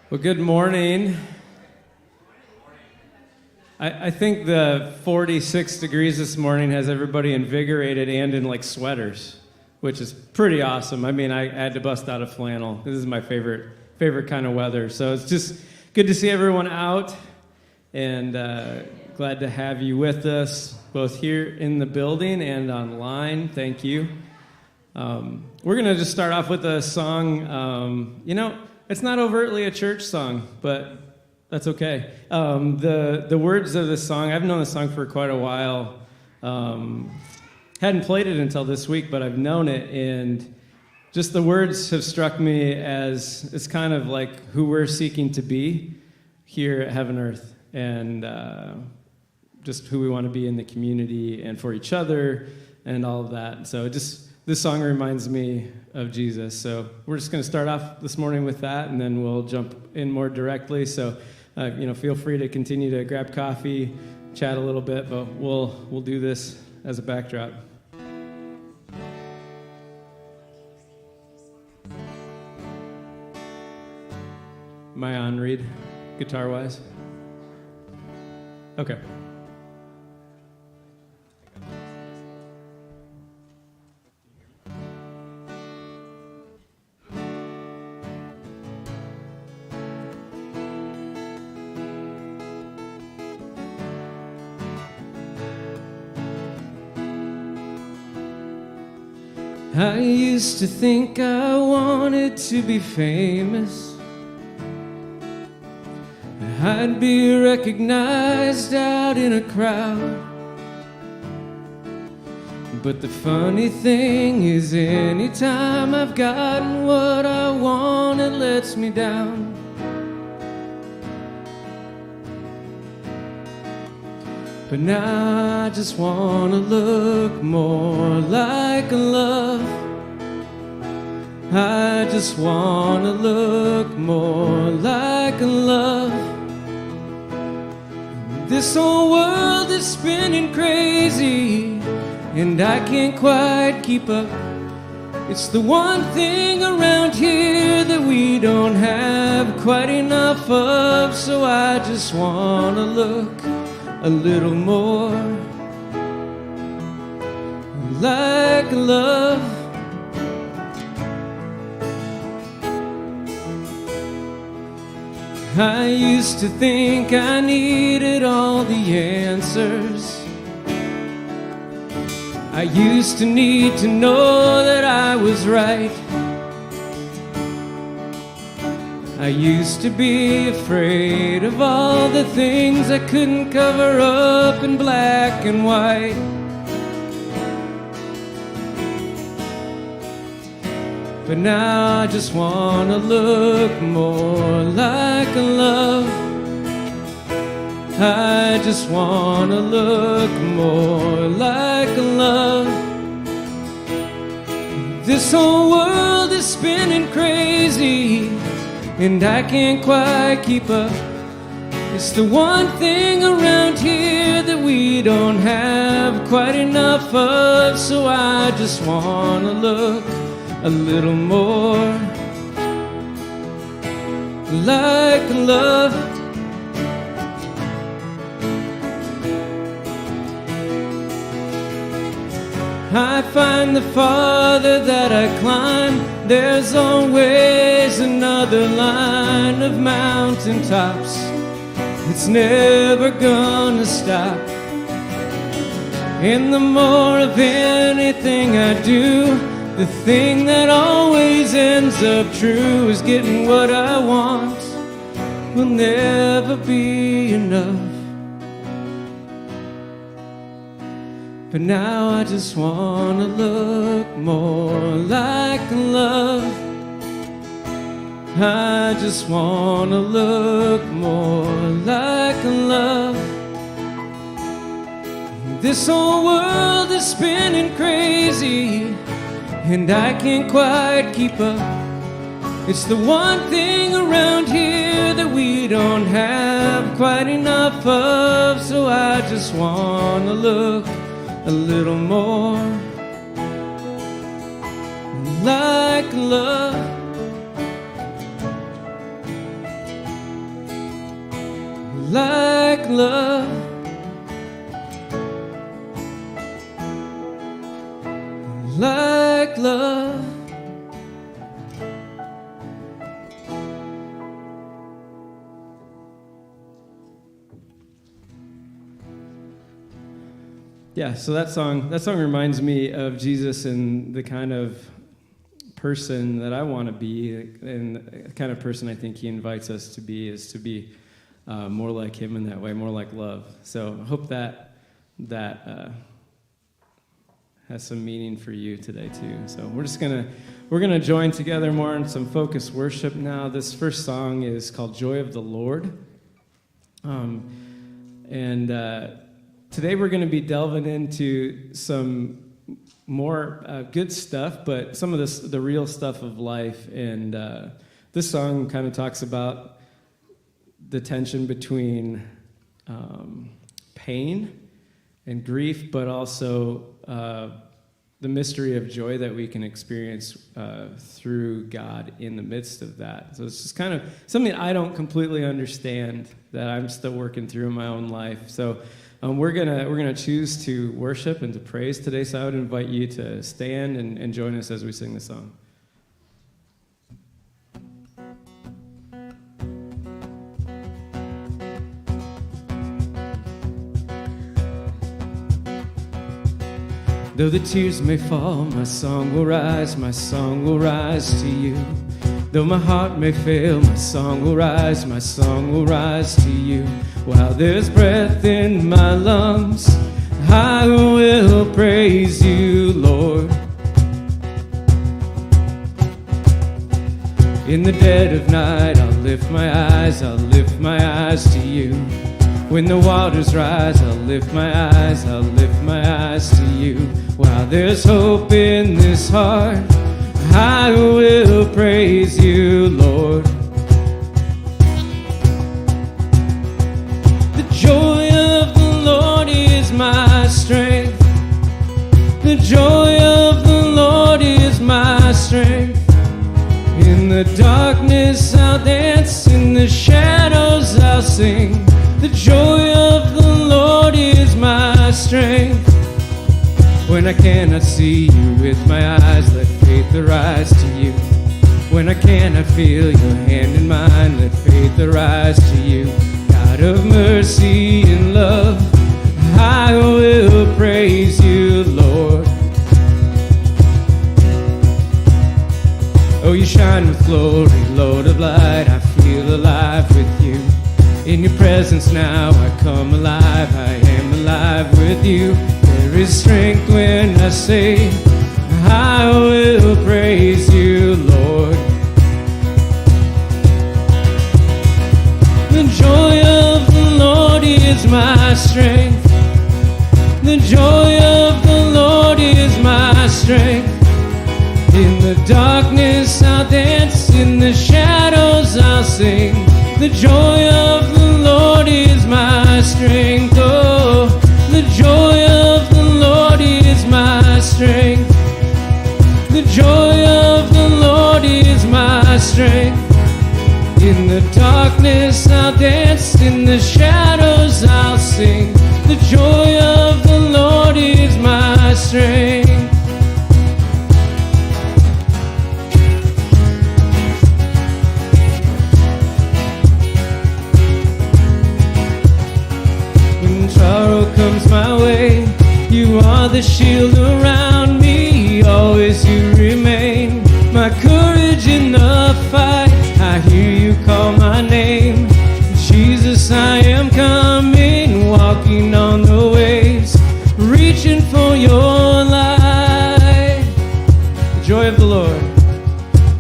Well, good morning. I think the 46 degrees this morning has everybody invigorated and in like sweaters, which is pretty awesome. I mean, I had to bust out a flannel. This is my favorite kind of weather. So it's just good to see everyone out, and glad to have you with us, both here in the building and online. Thank you. We're going to just start off with a song. It's not overtly a church song, but that's okay. The words of this song, I've known this song for quite a while. Hadn't played it until this week, but I've known it, and just the words have struck me as it's kind of like who we're seeking to be here at Heaven Earth, and just who we want to be in the community and for each other and all of that. So this song reminds me of Jesus. So we're just going to start off this morning with that, and then we'll jump in more directly. So, feel free to continue to grab coffee, chat a little bit, but we'll do this as a backdrop. Am I on, Reed, guitar-wise? Okay. I used to think I wanted to be famous. I'd be recognized out in a crowd. But the funny thing is, anytime I've gotten what I want, it lets me down. But now I just want to look more like love. I just want to look more like love. This whole world is spinning crazy, and I can't quite keep up. It's the one thing around here that we don't have quite enough of. So I just want to look a little more like love. I used to think I needed all the answers. I used to need to know that I was right. I used to be afraid of all the things I couldn't cover up in black and white. But now I just want to look more like love. I just want to look more like love. This whole world is spinning crazy, and I can't quite keep up. It's the one thing around here that we don't have quite enough of. So I just want to look a little more like love. I find the farther that I climb, there's always another line of mountaintops. It's never gonna stop. And the more of anything I do, the thing that always ends up true is getting what I want will never be enough. But now I just want to look more like love. I just want to look more like love. This whole world is spinning crazy, and I can't quite keep up. It's the one thing around here that we don't have quite enough of. So I just want to look a little more like love. like love. Like love. Yeah, so that song reminds me of Jesus and the kind of person that I want to be, and the kind of person I think he invites us to be is to be more like him in that way, more like love. So I hope that has some meaning for you today too. So we're gonna join together more in some focused worship now. This first song is called "Joy of the Lord," today we're going to be delving into some more good stuff, but some of the real stuff of life. And this song kind of talks about the tension between pain and grief, but also the mystery of joy that we can experience through God in the midst of that. So it's just kind of something I don't completely understand, that I'm still working through in my own life. So we're gonna choose to worship and to praise today. So I would invite you to stand and join us as we sing the song. Though the tears may fall, my song will rise to you. Though my heart may fail, my song will rise to you. While there's breath in my lungs, I will praise you, Lord. In the dead of night, I'll lift my eyes to you. When the waters rise, I'll lift my eyes to you. While there's hope in this heart, I will praise you, Lord. The joy of the Lord is my strength. The joy of the Lord is my strength. In the darkness I'll dance, in the shadows I'll sing. The joy of the Lord is my strength. When I cannot see you with my eyes, let faith arise to you. When I cannot feel your hand in mine, let faith arise to you. God of mercy and love, I will praise you, Lord. Oh, you shine with glory, Lord of light, I feel alive with you. In your presence now I come alive, I am alive with you. There is strength when I say, I will praise you, Lord. The joy of the Lord is my strength. The joy of the Lord is my strength. In the darkness I'll dance, in the shadows I'll sing. The joy of the Lord is my strength. Oh, the joy of the Lord is my strength. The joy of the Lord is my strength. In the darkness I'll dance, in the shadows I'll sing. The joy of the Lord is my strength. When sorrow comes my way, you are the shield around me. Always you remain my courage in the fight. I hear you call my name. Jesus, I am coming, walking on the waves, reaching for your light. The joy of the Lord.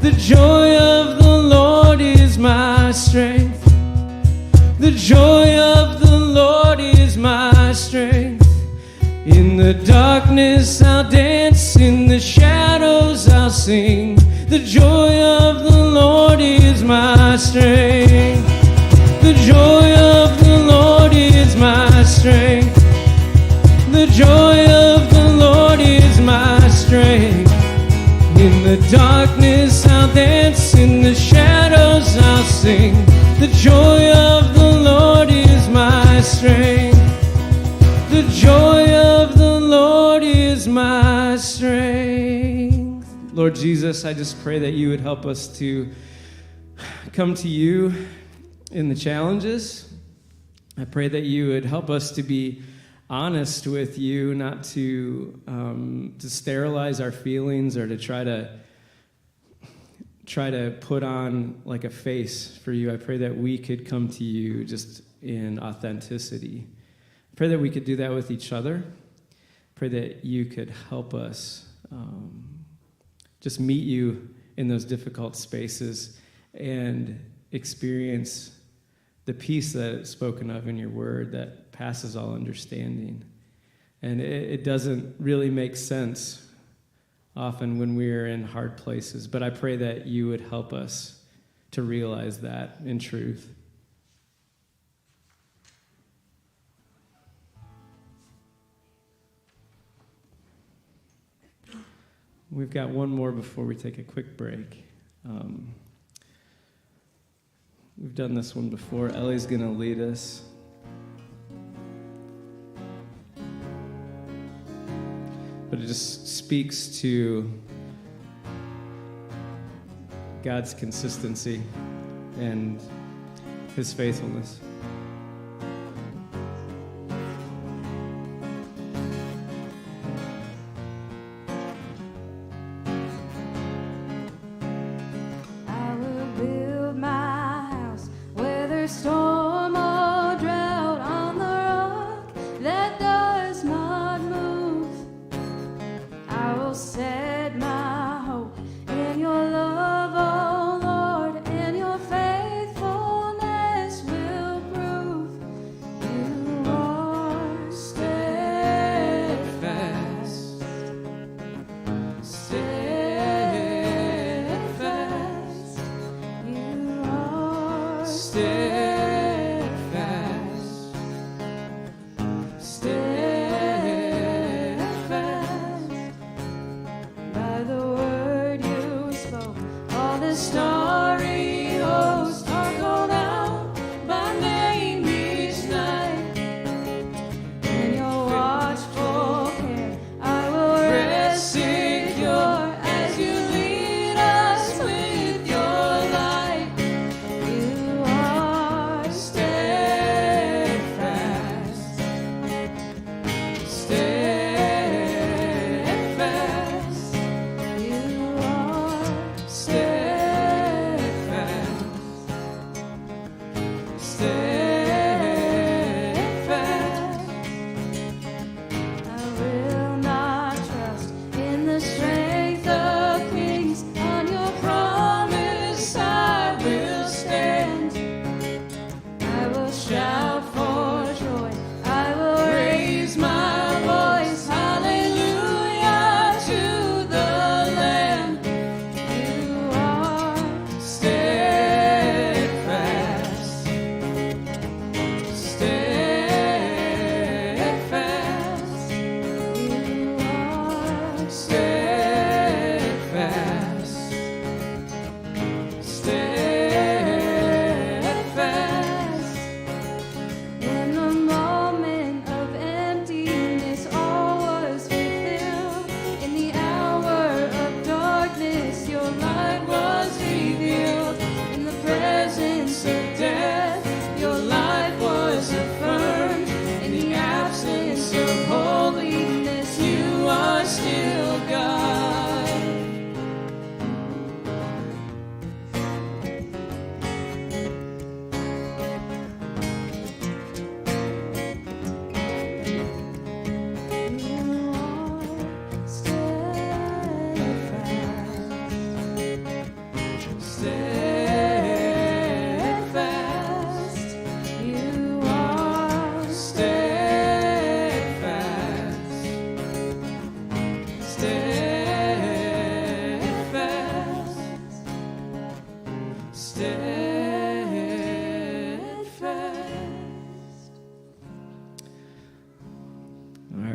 The joy of the Lord is my strength. The joy of the Lord is my strength. In the darkness I'll dance, in the shadows I'll sing. The joy of the Lord is my strength. The joy of the Lord is my strength. The joy of the Lord is my strength. In the darkness I'll dance, in the shadows I'll sing. The joy of the Lord is my strength. strength. The joy of the Lord is my strength. Lord Jesus, I just pray that you would help us to come to you in the challenges. I pray that you would help us to be honest with you, not to sterilize our feelings or to try to put on like a face for you. I pray that we could come to you just in authenticity. I pray that we could do that with each other. I pray that you could help us just meet you in those difficult spaces and experience the peace that is spoken of in your word that passes all understanding. And it doesn't really make sense often when we're in hard places, but I pray that you would help us to realize that in truth. We've got one more before we take a quick break. We've done this one before. Ellie's going to lead us. But it just speaks to God's consistency and his faithfulness.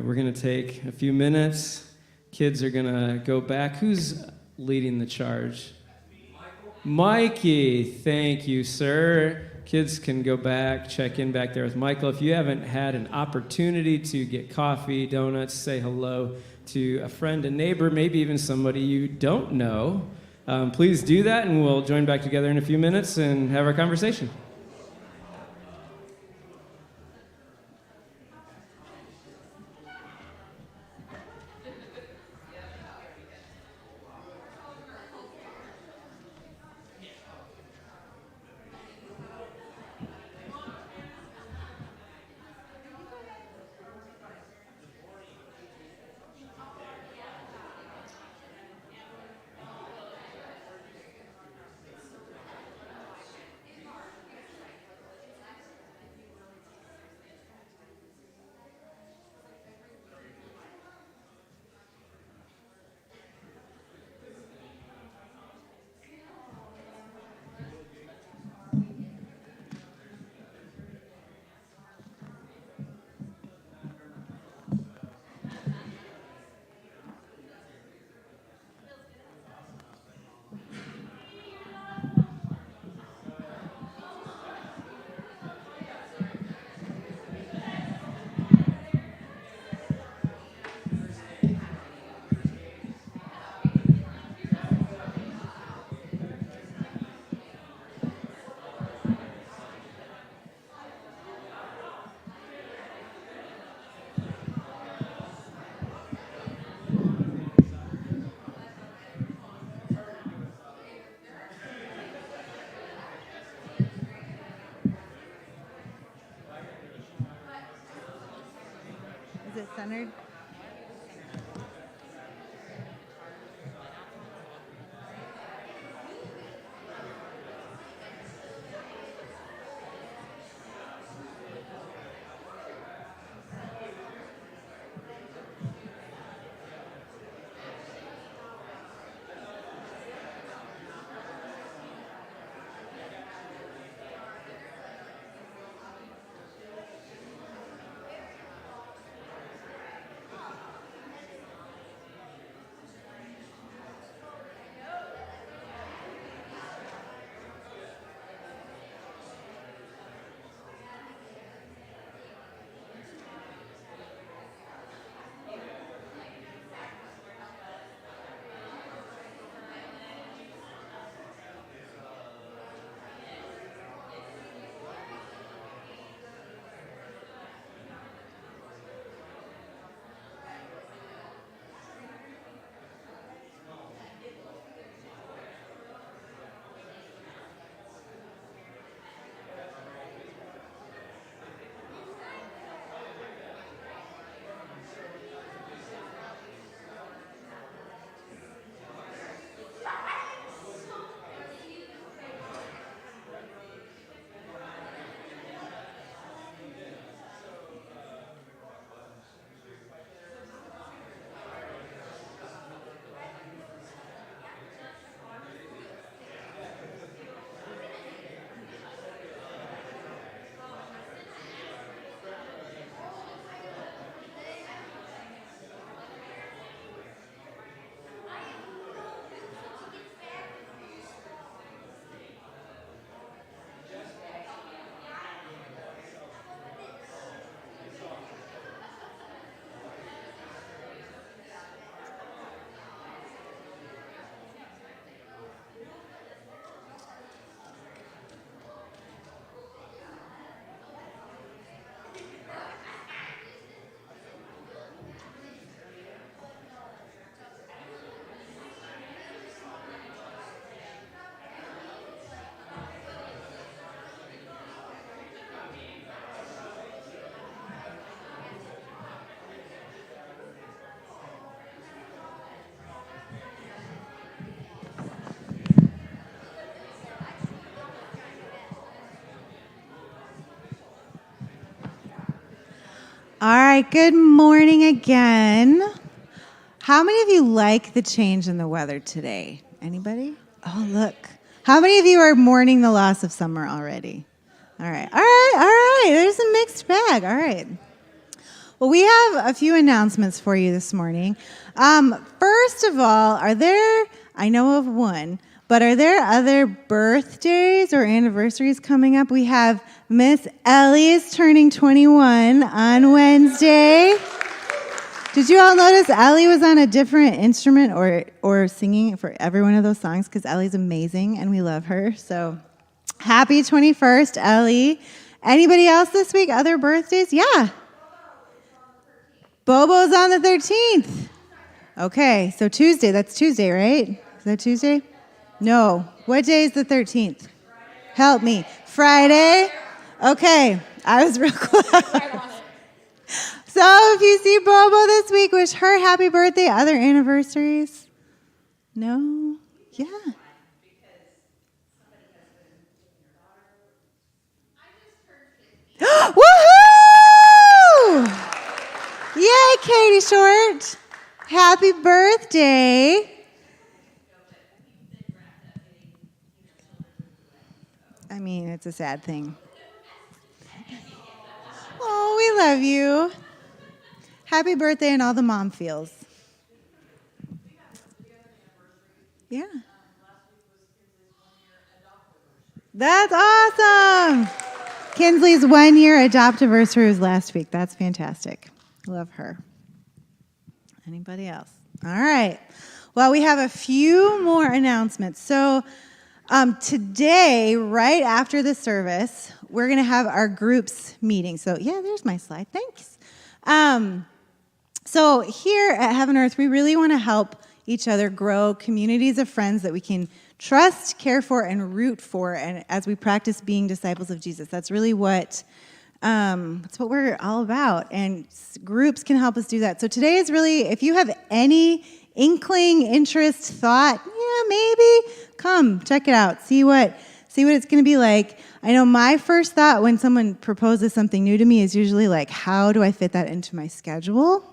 We're going to take a few minutes. Kids are going to go back. Who's leading the charge? Mikey, thank you, sir. Kids can go back, check in back there with Michael. If you haven't had an opportunity to get coffee, donuts, say hello to a friend, a neighbor, maybe even somebody you don't know, please do that, and we'll join back together in a few minutes and have our conversation. Is it centered? All right, good morning again. How many of you like the change in the weather today? Anybody? Oh, look. How many of you are mourning the loss of summer already? All right. There's a mixed bag. All right. Well, we have a few announcements for you this morning. First of all, I know of one, But are there other birthdays or anniversaries coming up? We have Miss Ellie is turning 21 on Wednesday. Did you all notice Ellie was on a different instrument or singing for every one of those songs? Because Ellie's amazing and we love her. So happy 21st, Ellie. Anybody else this week? Other birthdays? Yeah. Bobo's on the 13th. Okay, so Tuesday. That's Tuesday, right? Is that Tuesday? No. What day is the 13th? Help me. Friday? Okay, I was real close. So if you see Bobo this week, wish her happy birthday. Other anniversaries? No? Yeah. Woohoo! Yay, Katie Short. Happy birthday. I mean, it's a sad thing. Oh, we love you. Happy birthday and all the mom feels. Yeah. That's awesome. Kinsley's 1-year adoptiversary was last week. That's fantastic. Love her. Anybody else? All right. Well, we have a few more announcements. So today, right after the service, we're going to have our groups meeting. So yeah, there's my slide. Thanks. So here at Heaven Earth, we really want to help each other grow communities of friends that we can trust, care for, and root for, and as we practice being disciples of Jesus. That's really what we're all about, and groups can help us do that. So today is really, if you have any inkling, interest, thought, yeah, maybe, come, check it out, see what it's going to be like. I know my first thought when someone proposes something new to me is usually like, how do I fit that into my schedule?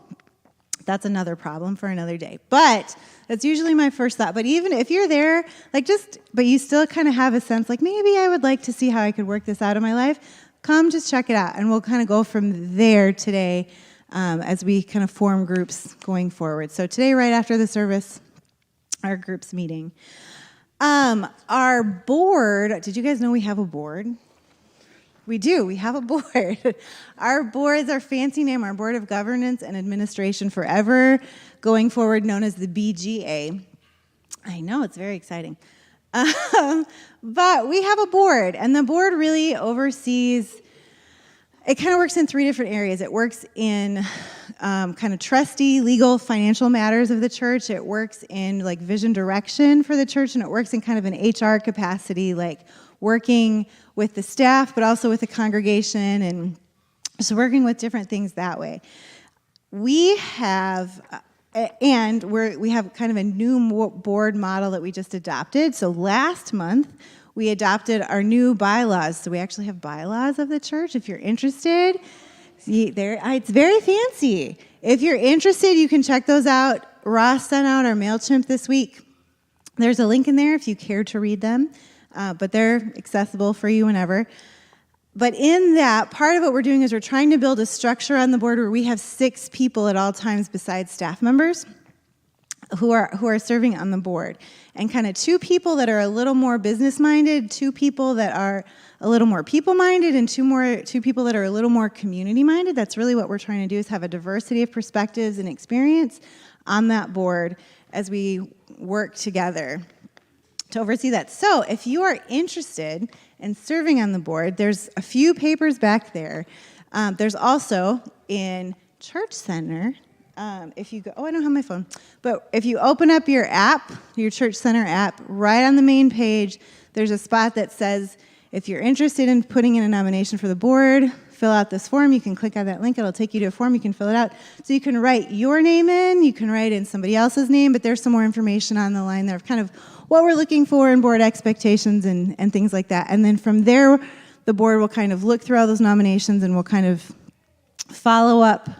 That's another problem for another day. But that's usually my first thought. But even if you're there, but you still kind of have a sense like, maybe I would like to see how I could work this out in my life, come just check it out. And we'll kind of go from there today as we kind of form groups going forward. So today, right after the service, our groups meeting. Our board, did you guys know we have a board? We do. We have a board. Our board is our fancy name, our Board of Governance and Administration forever, going forward known as the BGA. I know, it's very exciting. But we have a board, and the board really oversees, it kind of works in 3 different areas. It works in kind of trustee, legal, financial matters of the church. It works in like vision direction for the church, and it works in kind of an HR capacity, like working with the staff, but also with the congregation, and so working with different things that way. We have kind of a new board model that we just adopted. So last month, we adopted our new bylaws. So we actually have bylaws of the church. If you're interested, see there, it's very fancy. If you're interested, you can check those out. Ross sent out our MailChimp this week. There's a link in there if you care to read them. But they're accessible for you whenever. But in that, part of what we're doing is we're trying to build a structure on the board where we have 6 people at all times besides staff members who are serving on the board. And kind of 2 people that are a little more business-minded, 2 people that are a little more people-minded, and 2 people that are a little more community-minded. That's really what we're trying to do, is have a diversity of perspectives and experience on that board as we work together to oversee that. So if you are interested in serving on the board, there's a few papers back there. There's also in Church Center, if you go, I don't have my phone, but if you open up your app, your Church Center app, right on the main page, there's a spot that says, if you're interested in putting in a nomination for the board, fill out this form. You can click on that link. It'll take you to a form. You can fill it out. So you can write your name in. You can write in somebody else's name, but there's some more information on the line there of kind of what we're looking for in board expectations and things like that. And then from there, the board will kind of look through all those nominations and we'll kind of follow up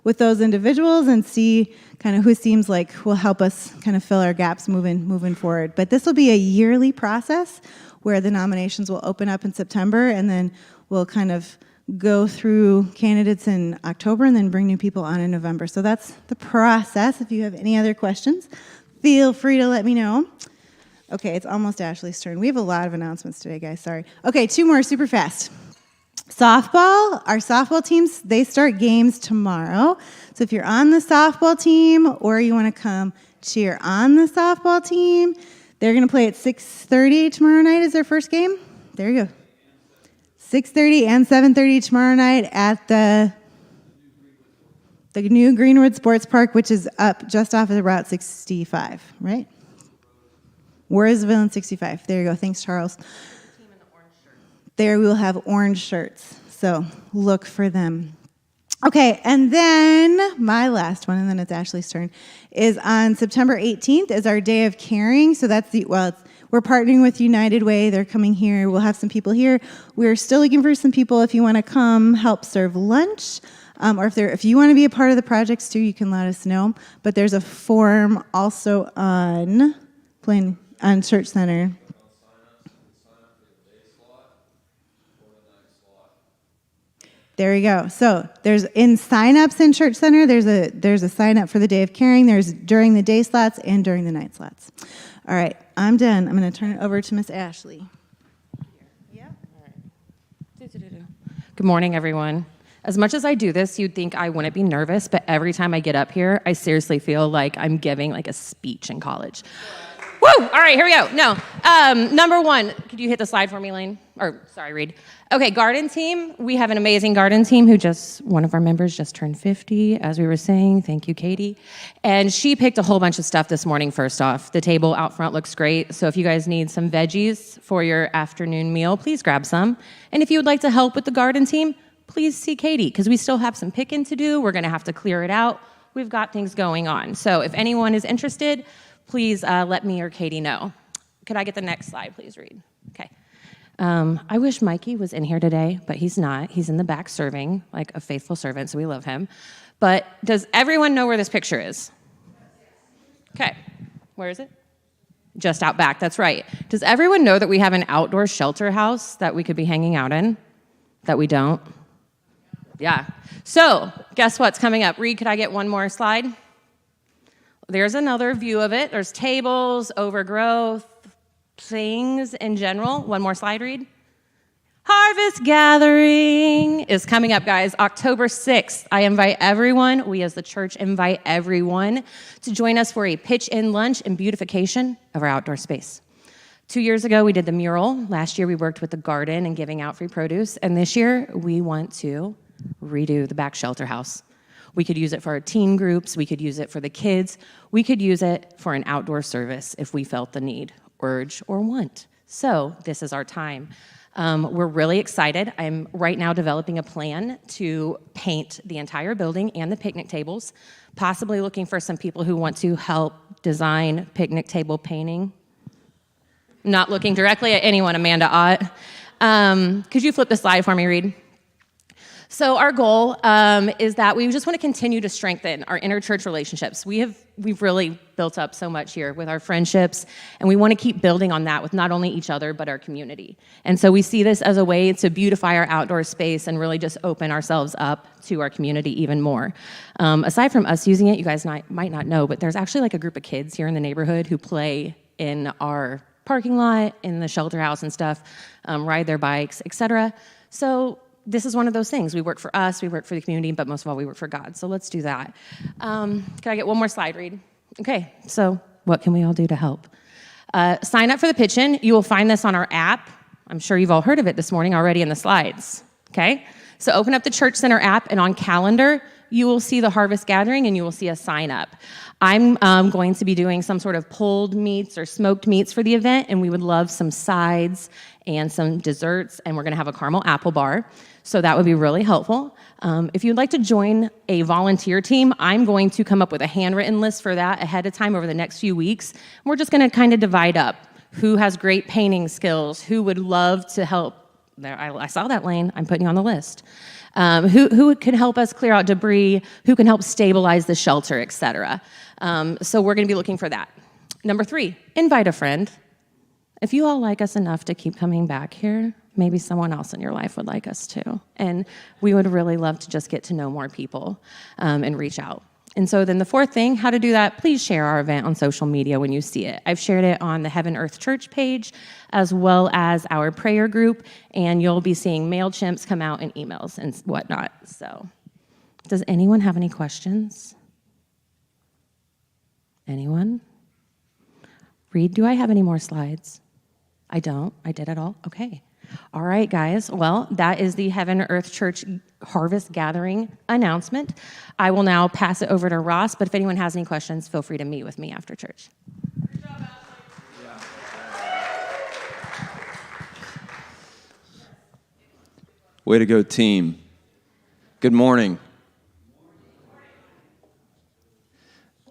with those individuals and see kind of who seems like will help us kind of fill our gaps moving forward. But this will be a yearly process where the nominations will open up in September, and then we'll kind of go through candidates in October and then bring new people on in November. So that's the process. If you have any other questions, feel free to let me know. Okay, it's almost Ashley's turn. We have a lot of announcements today, guys. Sorry. Okay, 2 more super fast. Softball, our softball teams, they start games tomorrow. So if you're on the softball team or you want to come cheer on the softball team, they're going to play at 6:30 tomorrow night is their first game. There you go. 6:30 and 7:30 tomorrow night at the new Greenwood Sports Park, which is up just off of Route 65, right? Warrisville and 65. There you go. Thanks, Charles. There we will have orange shirts, so look for them. Okay, and then my last one, and then it's Ashley's turn, is on September 18th is our Day of Caring. So that's we're partnering with United Way. They're coming here. We'll have some people here. We're still looking for some people if you want to come help serve lunch, or if you want to be a part of the projects too, you can let us know. But there's a form also on Church Center. There we go. So there's in sign-ups in Church Center, there's a sign-up for the Day of Caring. There's during the day slots and during the night slots. All right, I'm done. I'm going to turn it over to Miss Ashley. Yeah. All right. Good morning, everyone. As much as I do this, you'd think I wouldn't be nervous, but every time I get up here, I seriously feel like I'm giving like a speech in college. Woo! All right, here we go. No. Number one, could you hit the slide for me, Lane? Or, sorry, Reed. Okay, garden team. We have an amazing garden team one of our members just turned 50, as we were saying. Thank you, Katie. And she picked a whole bunch of stuff this morning, first off. The table out front looks great. So if you guys need some veggies for your afternoon meal, please grab some. And if you would like to help with the garden team, please see Katie, because we still have some picking to do. We're going to have to clear it out. We've got things going on. So if anyone is interested, please let me or Katie know. Could I get the next slide, please, Reed? Okay. I wish Mikey was in here today, but he's not. He's in the back serving, like a faithful servant, so we love him. But does everyone know where this picture is? Okay. Where is it? Just out back, that's right. Does everyone know that we have an outdoor shelter house that we could be hanging out in? That we don't? Yeah. So, guess what's coming up? Reed, could I get one more slide? There's another view of it. There's tables, overgrowth, things in general. One more slide, Reed. Harvest Gathering is coming up, guys, October 6th. I invite everyone, we as the church invite everyone to join us for a pitch-in lunch and beautification of our outdoor space. 2 years ago, we did the mural. Last year, we worked with the garden and giving out free produce. And this year, we want to redo the back shelter house. We could use it for our teen groups. We could use it for the kids. We could use it for an outdoor service if we felt the need, urge, or want. So this is our time. We're really excited. I'm right now developing a plan to paint the entire building and the picnic tables, possibly looking for some people who want to help design picnic table painting. Not looking directly at anyone, Amanda Ott. Could you flip the slide for me, Reed? So our goal is that we just want to continue to strengthen our interchurch relationships. We've really built up so much here with our friendships, and we want to keep building on that with not only each other, but our community. And so we see this as a way to beautify our outdoor space and really just open ourselves up to our community even more. Aside from us using it, you guys might not know, but there's actually like a group of kids here in the neighborhood who play in our parking lot, in the shelter house and stuff, ride their bikes, etc. So this is one of those things. We work for us, we work for the community, but most of all, we work for God. So let's do that. Can I get one more slide, Reed? Okay, so what can we all do to help? Sign up for the pitch-in. You will find this on our app. I'm sure you've all heard of it this morning already in the slides, okay? So open up the Church Center app, and on calendar, you will see the Harvest Gathering, and you will see a sign up. I'm going to be doing some sort of pulled meats or smoked meats for the event, and we would love some sides and some desserts, and we're going to have a caramel apple bar. So that would be really helpful. If you'd like to join a volunteer team, I'm going to come up with a handwritten list for that ahead of time over the next few weeks. We're just going to kind of divide up who has great painting skills, who would love to help. There, I saw that, Lane. I'm putting you on the list. Who can help us clear out debris, who can help stabilize the shelter, etc. So we're going to be looking for that. Number 3, invite a friend. If you all like us enough to keep coming back here, maybe someone else in your life would like us too. And we would really love to just get to know more people and reach out. And so then the fourth thing, how to do that, please share our event on social media when you see it. I've shared it on the Heaven Earth Church page, as well as our prayer group, and you'll be seeing MailChimps come out in emails and whatnot. So does anyone have any questions? Anyone? Reed, do I have any more slides? I don't. I did it all? Okay. All right, guys. Well, that is the Heaven Earth Church Harvest Gathering announcement. I will now pass it over to Ross, but if anyone has any questions, feel free to meet with me after church. Way to go, team. Good morning.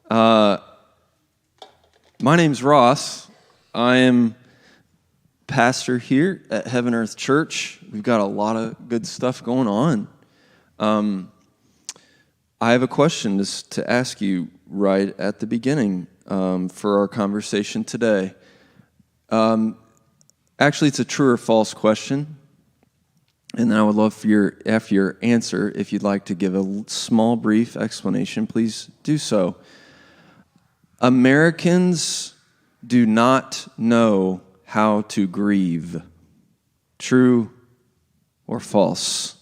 My name's Ross. I am pastor here at Heaven Earth Church. We've got a lot of good stuff going on. I have a question to ask you right at the beginning for our conversation today. Actually, it's a true or false question. And then I would love for after your answer, if you'd like to give a small, brief explanation, please do so. Americans do not know how to grieve. True or false?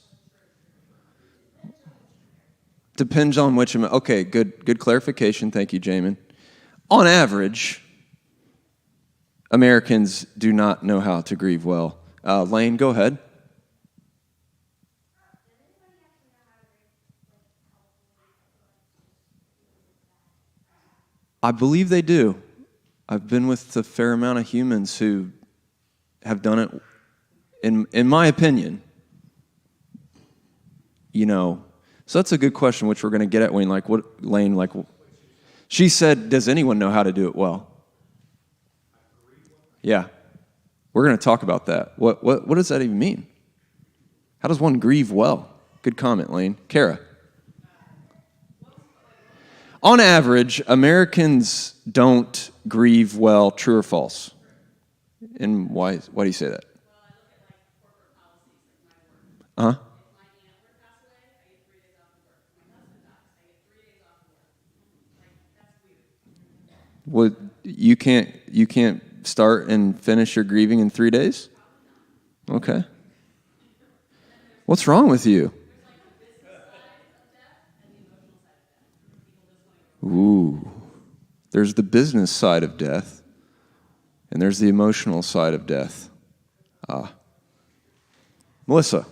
Depends on which. Okay, good clarification. Thank you, Jamin. On average, Americans do not know how to grieve well. Lane, go ahead. I believe they do. I've been with a fair amount of humans who have done it, in my opinion. So that's a good question, which we're going to get at, Wayne. Lane, she said, does anyone know how to do it well? Yeah. We're going to talk about that. What does that even mean? How does one grieve well? Good comment, Lane. Kara. On average, Americans don't grieve well, true or false? And why do you say that? Uh-huh. Well, you can't start and finish your grieving in 3 days? Okay. What's wrong with you? Ooh. There's the business side of death, and there's the emotional side of death. Melissa.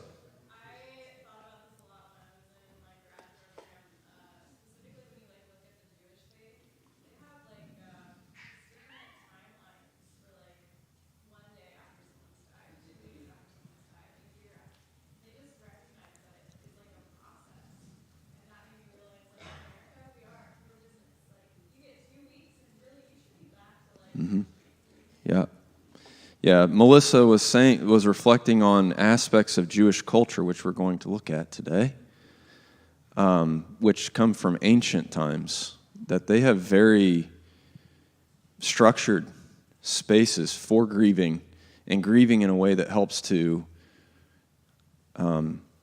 Mm-hmm. Yeah. Melissa was reflecting on aspects of Jewish culture, which we're going to look at today, which come from ancient times, that they have very structured spaces for grieving, and grieving in a way that helps to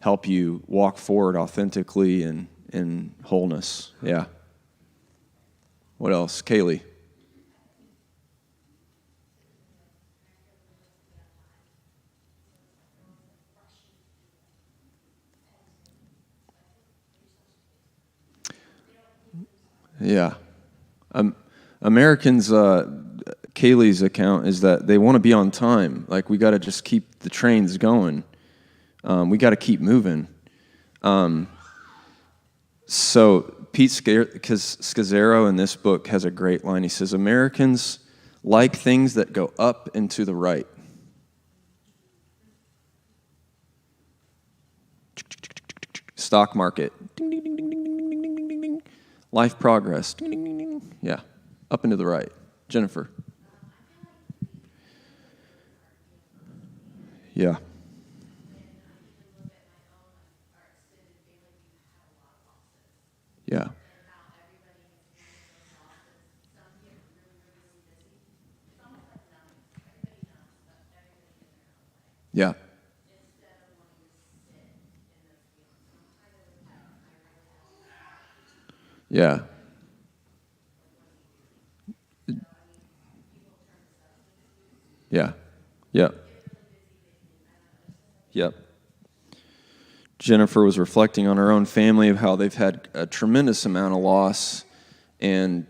help you walk forward authentically and in wholeness. Yeah. What else? Kaylee. Yeah. Americans, Kaylee's account is that they want to be on time. Like, we got to just keep the trains going. We got to keep moving. So Pete Scazzaro in this book has a great line. He says, Americans like things that go up and to the right. Stock market. Ding, ding, ding, ding, ding, ding, ding, ding, ding, ding. Life progress. Ding, ding, ding, ding. Yeah, up and to the right. Jennifer. Yeah. Yeah. Yeah. Yeah. Yeah. Yep. Yep. Jennifer was reflecting on her own family of how they've had a tremendous amount of loss, and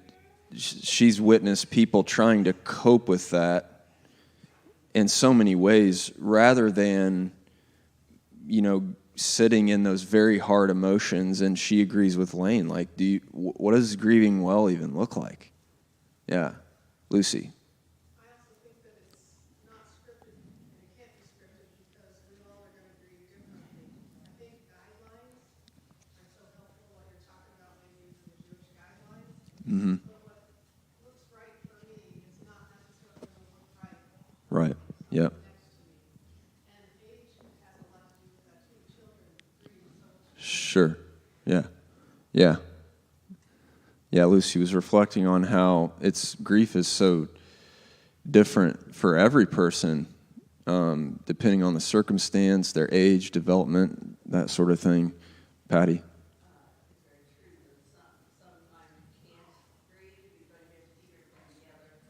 she's witnessed people trying to cope with that in so many ways rather than, sitting in those very hard emotions. And she agrees with Lane. Like, what does grieving well even look like? Yeah. Lucy. Mm-hmm. Right. Yep. Sure. Yeah. Yeah. Yeah. Lucy was reflecting on how grief is so different for every person, depending on the circumstance, their age, development, that sort of thing. Patty.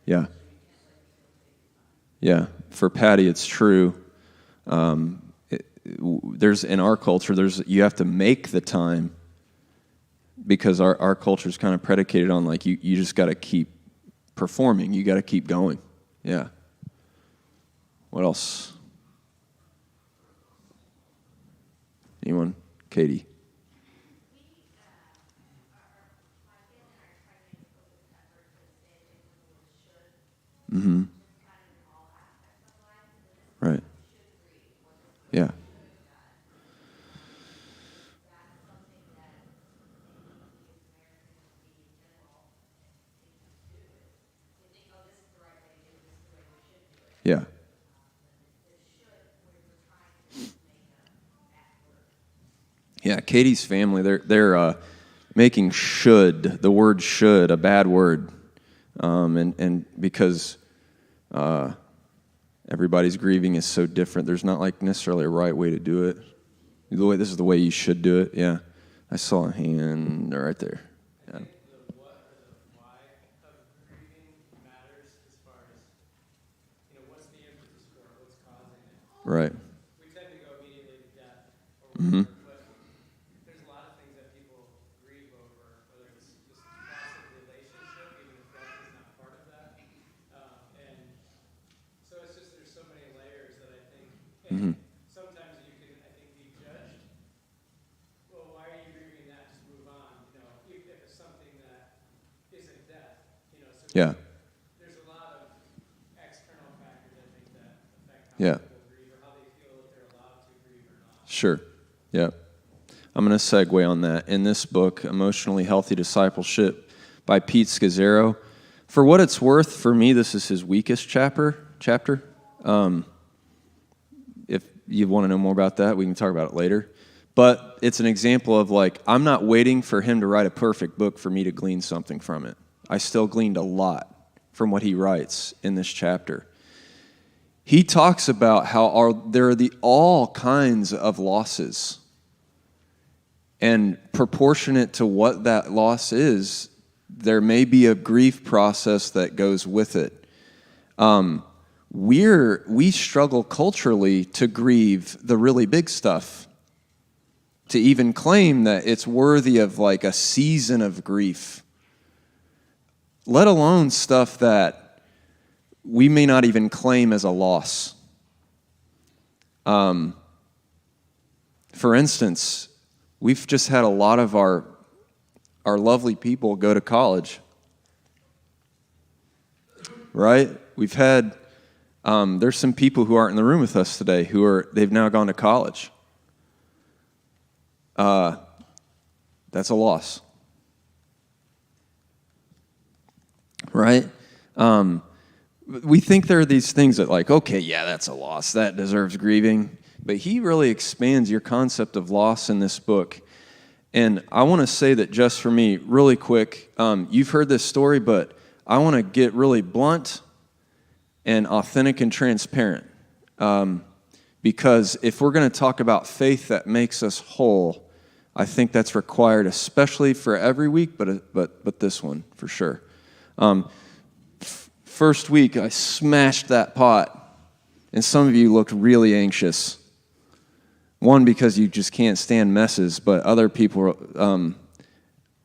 Yeah. Yeah. For Patty, it's true. There's in our culture, you have to make the time, because our culture is kind of predicated on like you just got to keep performing. You got to keep going. Yeah. What else? Anyone? Katie. Mm-hmm. Right. Yeah. Yeah. Yeah, Katie's family, they're making the word should, a bad word, and because everybody's grieving is so different, there's not like necessarily a right way to do it. This is the way you should do it. Yeah, I saw a hand right there. Yeah. Right. We tend to go immediately to death. Mm-hmm. But there's a lot of things that people grieve over, whether it's just loss of relationship, even if death is not part of that. And so it's just there's so many layers that I think, sometimes you can, I think, be judged. Well, why are you grieving that? Just move on. If it's something that isn't death. So yeah. There's a lot of external factors, I think, that affect how people grieve or how they feel if they're allowed to grieve or not. Sure. Yeah. I'm going to segue on that. In this book, Emotionally Healthy Discipleship by Pete Scazzaro, for what it's worth, for me, this is his weakest chapter. If you want to know more about that, we can talk about it later. But it's an example of like, I'm not waiting for him to write a perfect book for me to glean something from it. I still gleaned a lot from what he writes in this chapter. He talks about how there are all kinds of losses. And proportionate to what that loss is, there may be a grief process that goes with it. We struggle culturally to grieve the really big stuff, to even claim that it's worthy of like a season of grief, let alone stuff that we may not even claim as a loss. For instance, we've just had a lot of our lovely people go to college, right? We've had, there's some people who aren't in the room with us today they've now gone to college. That's a loss, right? We think there are these things that like, okay, yeah, that's a loss. That deserves grieving. But he really expands your concept of loss in this book. And I want to say that just for me, really quick, you've heard this story, but I want to get really blunt and authentic and transparent. Because if we're going to talk about faith that makes us whole, I think that's required, especially for every week, but this one for sure. First week, I smashed that pot, and some of you looked really anxious. One, because you just can't stand messes, but other people,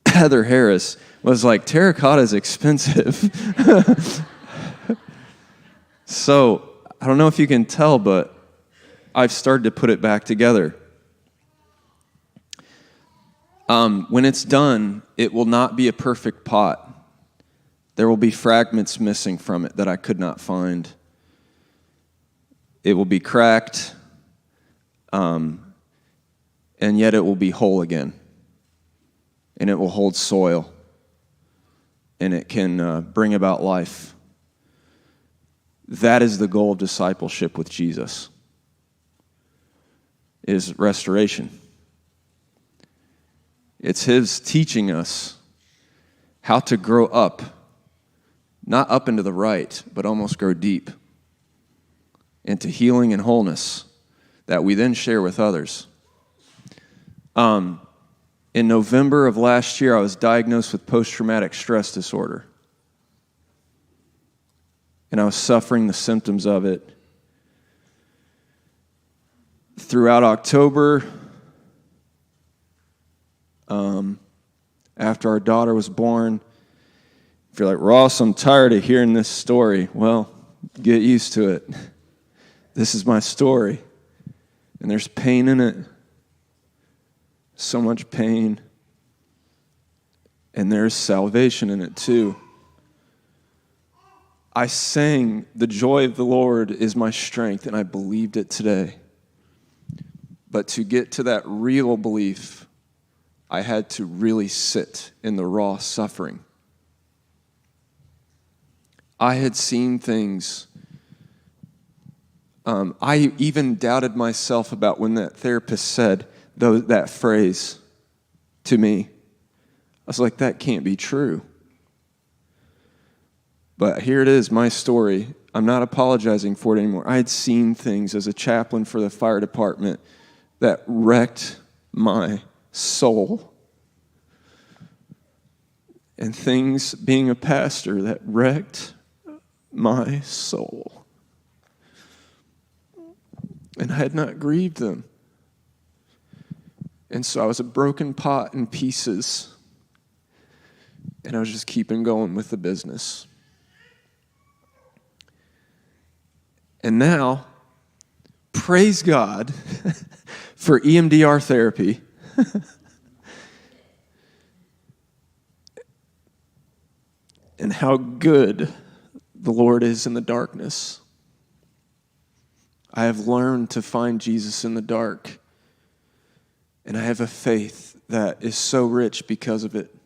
Heather Harris was like, terracotta is expensive. So, I don't know if you can tell, but I've started to put it back together. When it's done, it will not be a perfect pot. There will be fragments missing from it that I could not find. It will be cracked, and yet it will be whole again. And it will hold soil, and it can bring about life. That is the goal of discipleship with Jesus, is restoration. It's his teaching us how to grow up, not up into the right, but almost grow deep into healing and wholeness that we then share with others. In November of last year, I was diagnosed with post-traumatic stress disorder. And I was suffering the symptoms of it. Throughout October, after our daughter was born, if you're like, Ross, I'm tired of hearing this story. Well, get used to it. This is my story. And there's pain in it. So much pain. And there's salvation in it too. I sang, "The joy of the Lord is my strength," and I believed it today. But to get to that real belief, I had to really sit in the raw suffering. I had seen things. I even doubted myself about when that therapist said that phrase to me. I was like, that can't be true. But here it is, my story. I'm not apologizing for it anymore. I had seen things as a chaplain for the fire department that wrecked my soul. And things, being a pastor, that wrecked my soul. And I had not grieved them. And so I was a broken pot in pieces. And I was just keeping going with the business. And now, praise God for EMDR therapy. And how good the Lord is in the darkness. I have learned to find Jesus in the dark. And I have a faith that is so rich because of it.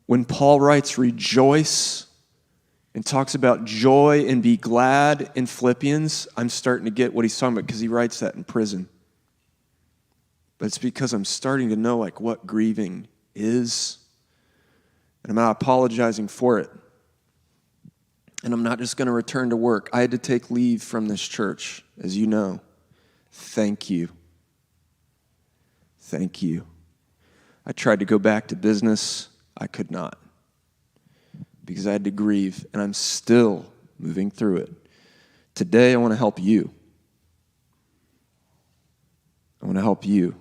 When Paul writes, rejoice, and talks about joy and be glad in Philippians, I'm starting to get what he's talking about because he writes that in prison. But it's because I'm starting to know what grieving is. And I'm not apologizing for it. And I'm not just going to return to work. I had to take leave from this church, as you know. Thank you. Thank you. I tried to go back to business. I could not. Because I had to grieve, and I'm still moving through it. Today, I want to help you. I want to help you.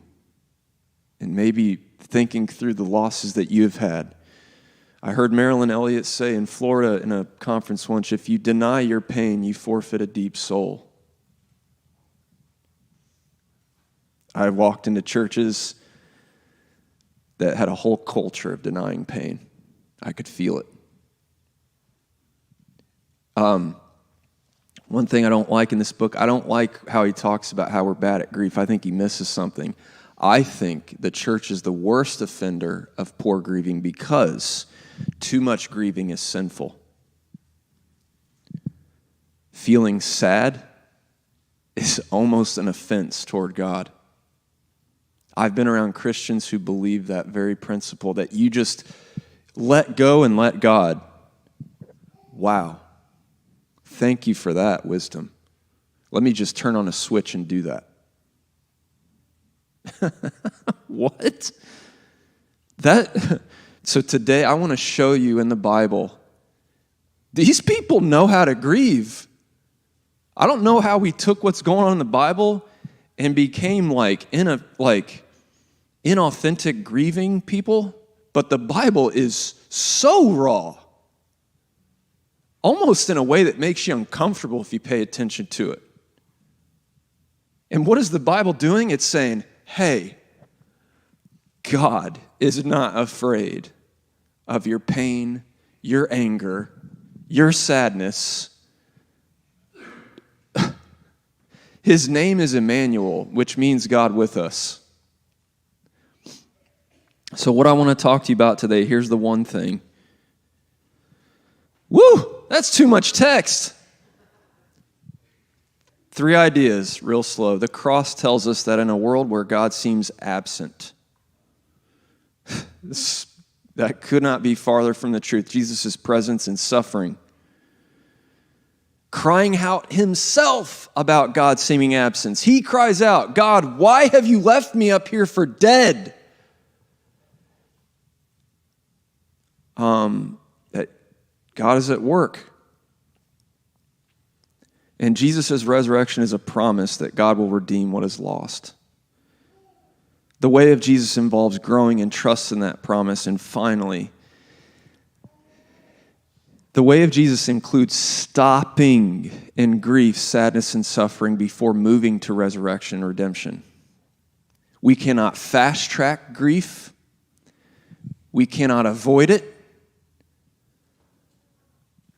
And maybe thinking through the losses that you have had. I heard Marilyn Elliott say in Florida in a conference once, if you deny your pain, you forfeit a deep soul. I walked into churches that had a whole culture of denying pain. I could feel it. One thing I don't like in this book, I don't like how he talks about how we're bad at grief. I think he misses something. I think the church is the worst offender of poor grieving because too much grieving is sinful. Feeling sad is almost an offense toward God. I've been around Christians who believe that very principle, that you just let go and let God. Wow. Thank you for that wisdom. Let me just turn on a switch and do that. What? So today I want to show you in the Bible, these people know how to grieve. I don't know how we took what's going on in the Bible and became inauthentic grieving people, but the Bible is so raw, almost in a way that makes you uncomfortable if you pay attention to it. And what is the Bible doing? It's saying, hey, God is not afraid of your pain, your anger, your sadness. His name is Emmanuel, which means God with us. So what I want to talk to you about today, here's the one thing. Woo! That's too much text. 3 ideas, real slow. The cross tells us that in a world where God seems absent, that could not be farther from the truth. Jesus' presence in suffering, crying out himself about God's seeming absence. He cries out, God, why have you left me up here for dead? That God is at work. And Jesus' resurrection is a promise that God will redeem what is lost. The way of Jesus involves growing in trust in that promise. And finally, the way of Jesus includes stopping in grief, sadness, and suffering before moving to resurrection and redemption. We cannot fast-track grief. We cannot avoid it.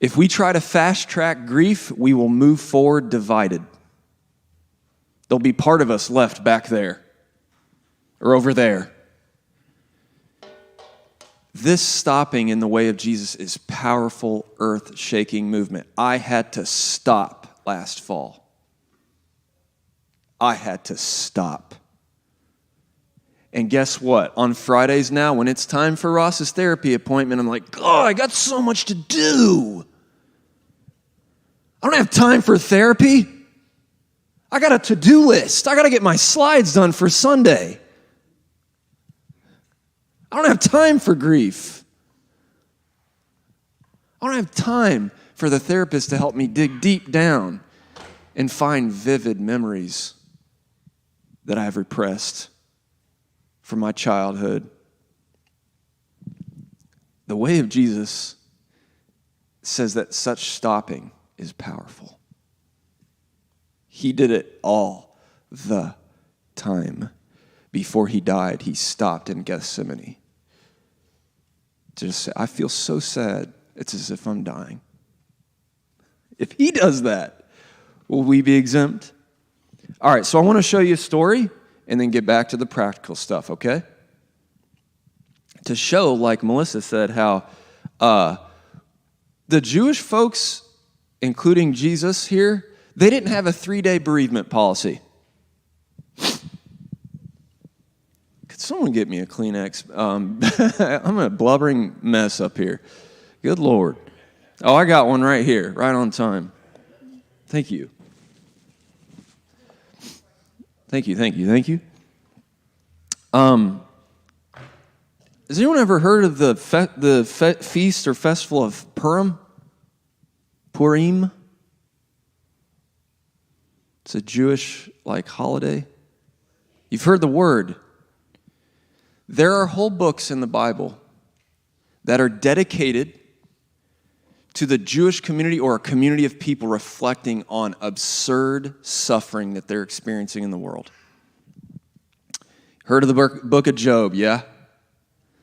If we try to fast-track grief, we will move forward divided. There'll be part of us left back there or over there. This stopping in the way of Jesus is powerful, earth-shaking movement. I had to stop last fall. I had to stop. And guess what? On Fridays now, when it's time for Ross's therapy appointment, I'm like, oh, I got so much to do. I don't have time for therapy. I got a to-do list. I got to get my slides done for Sunday. I don't have time for grief. I don't have time for the therapist to help me dig deep down and find vivid memories that I have repressed from my childhood. The way of Jesus says that such stopping is powerful. He did it all the time. Before he died, he stopped in Gethsemane to just say, I feel so sad, it's as if I'm dying. If he does that, will we be exempt? All right, so I want to show you a story and then get back to the practical stuff, okay? To show, like Melissa said, how the Jewish folks, including Jesus here, they didn't have a 3-day bereavement policy. Could someone get me a Kleenex? I'm a blubbering mess up here. Good Lord. Oh, I got one right here, right on time. Thank you. Thank you. Has anyone ever heard of the feast or festival of Purim? Purim? It's a Jewish holiday. You've heard the word. There are whole books in the Bible that are dedicated to the Jewish community or a community of people reflecting on absurd suffering that they're experiencing in the world. Heard of the book of Job, yeah?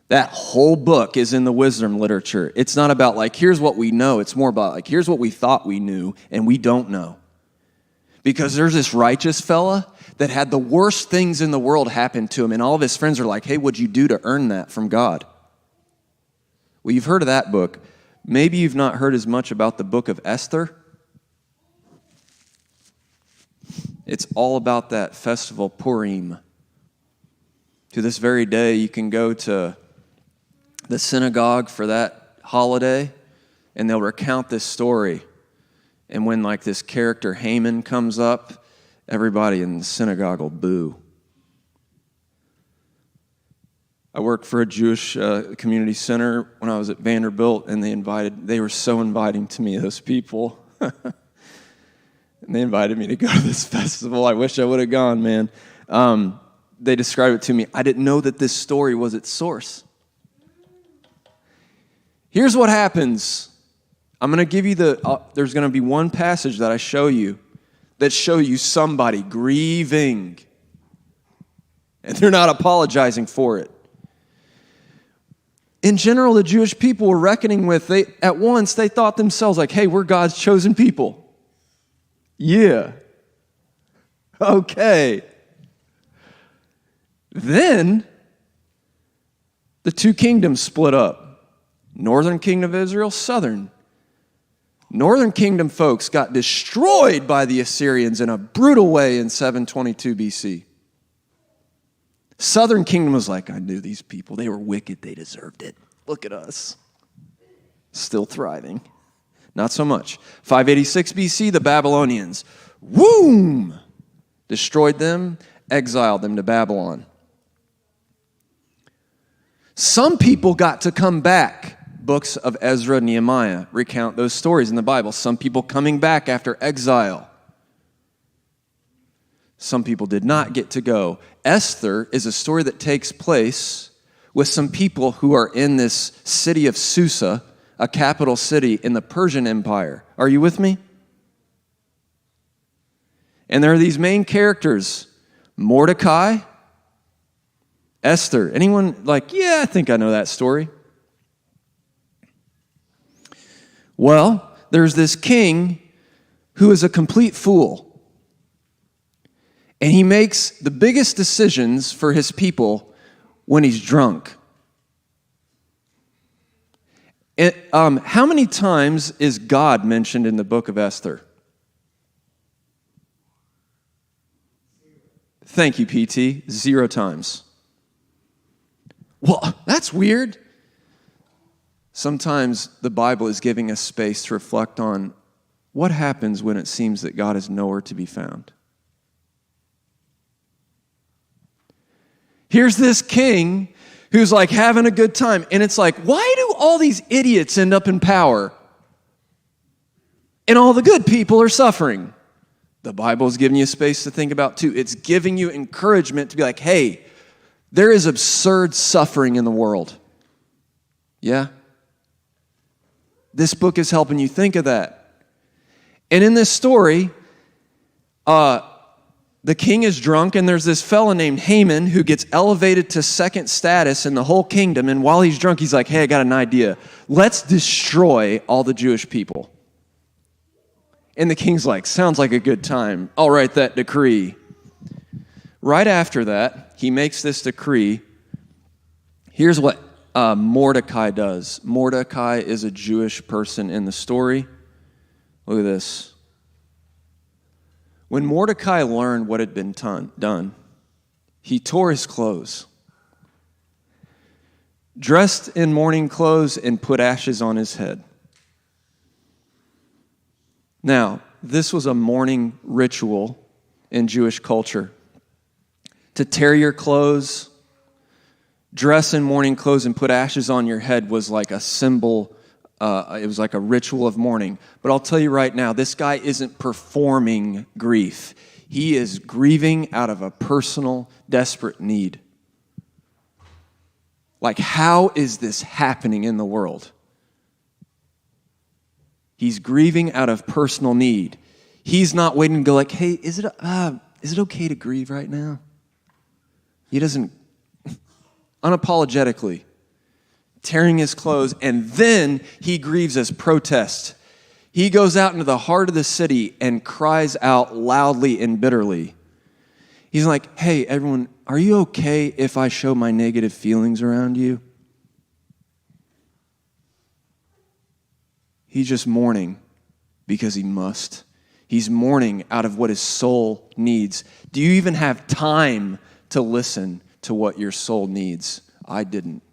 That whole book is in the wisdom literature. It's not about here's what we know. It's more about here's what we thought we knew and we don't know. Because there's this righteous fella that had the worst things in the world happen to him, and all of his friends are like, hey, what'd you do to earn that from God? Well, you've heard of that book. Maybe you've not heard as much about the book of Esther. It's all about that festival, Purim. To this very day, you can go to the synagogue for that holiday, and they'll recount this story. And when this character Haman comes up, everybody in the synagogue will boo. I worked for a Jewish community center when I was at Vanderbilt, and they were so inviting to me, those people. And they invited me to go to this festival. I wish I would have gone, man. They described it to me. I didn't know that this story was its source. Here's what happens. I'm going to give you there's going to be one passage that I show you that show you somebody grieving. And they're not apologizing for it. In general, the Jewish people were reckoning with, at once they thought themselves like, hey, we're God's chosen people. Yeah. Okay. Then the two kingdoms split up. Northern kingdom of Israel, southern. Northern kingdom folks got destroyed by the Assyrians in a brutal way in 722 BC. Southern kingdom was like, I knew these people. They were wicked. They deserved it. Look at us. Still thriving. Not so much. 586 BC, the Babylonians, boom, destroyed them, exiled them to Babylon. Some people got to come back. Books of Ezra and Nehemiah recount those stories in the Bible. Some people coming back after exile. Some people did not get to go. Esther is a story that takes place with some people who are in this city of Susa, a capital city in the Persian Empire. Are you with me? And there are these main characters, Mordecai, Esther. Anyone like, yeah, I think I know that story. Well, there's this king who is a complete fool. And he makes the biggest decisions for his people when he's drunk. How many times is God mentioned in the book of Esther? Thank you, PT. 0 times. Well, that's weird. Sometimes the Bible is giving us space to reflect on what happens when it seems that God is nowhere to be found. Here's this king who's like having a good time. And it's like, why do all these idiots end up in power? And all the good people are suffering. The Bible is giving you space to think about too. It's giving you encouragement to be like, hey, there is absurd suffering in the world. Yeah? This book is helping you think of that. And in this story, the king is drunk, and there's this fella named Haman who gets elevated to second status in the whole kingdom. And while he's drunk, he's like, hey, I got an idea. Let's destroy all the Jewish people. And the king's like, sounds like a good time. I'll write that decree. Right after that, he makes this decree. Here's what Mordecai does. Mordecai is a Jewish person in the story. Look at this. When Mordecai learned what had been done, he tore his clothes, dressed in mourning clothes, and put ashes on his head. Now, this was a mourning ritual in Jewish culture. To tear your clothes, dress in mourning clothes, and put ashes on your head was like a symbol. It was like a ritual of mourning. But I'll tell you right now, this guy isn't performing grief. He is grieving out of a personal, desperate need. Like, how is this happening in the world? He's grieving out of personal need. He's not waiting to go like, hey, is it okay to grieve right now? He doesn't, unapologetically, tearing his clothes, and then he grieves as protest. He goes out into the heart of the city and cries out loudly and bitterly. He's like, hey, everyone, are you okay if I show my negative feelings around you? He's just mourning because he must. He's mourning out of what his soul needs. Do you even have time to listen to what your soul needs? I didn't.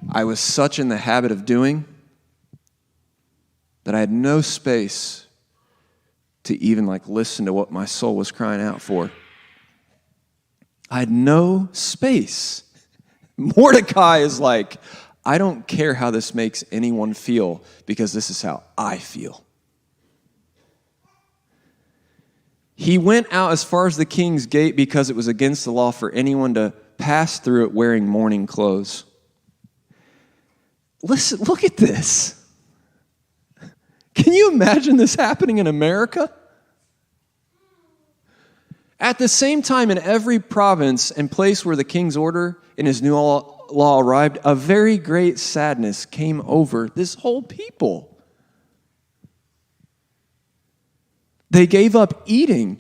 I was such in the habit of doing that I had no space to even listen to what my soul was crying out for. I had no space. Mordecai is like, I don't care how this makes anyone feel because this is how I feel. He went out as far as the king's gate because it was against the law for anyone to pass through it wearing mourning clothes. Listen, look at this. Can you imagine this happening in America? At the same time, in every province and place where the king's order and his new law arrived, a very great sadness came over this whole people. They gave up eating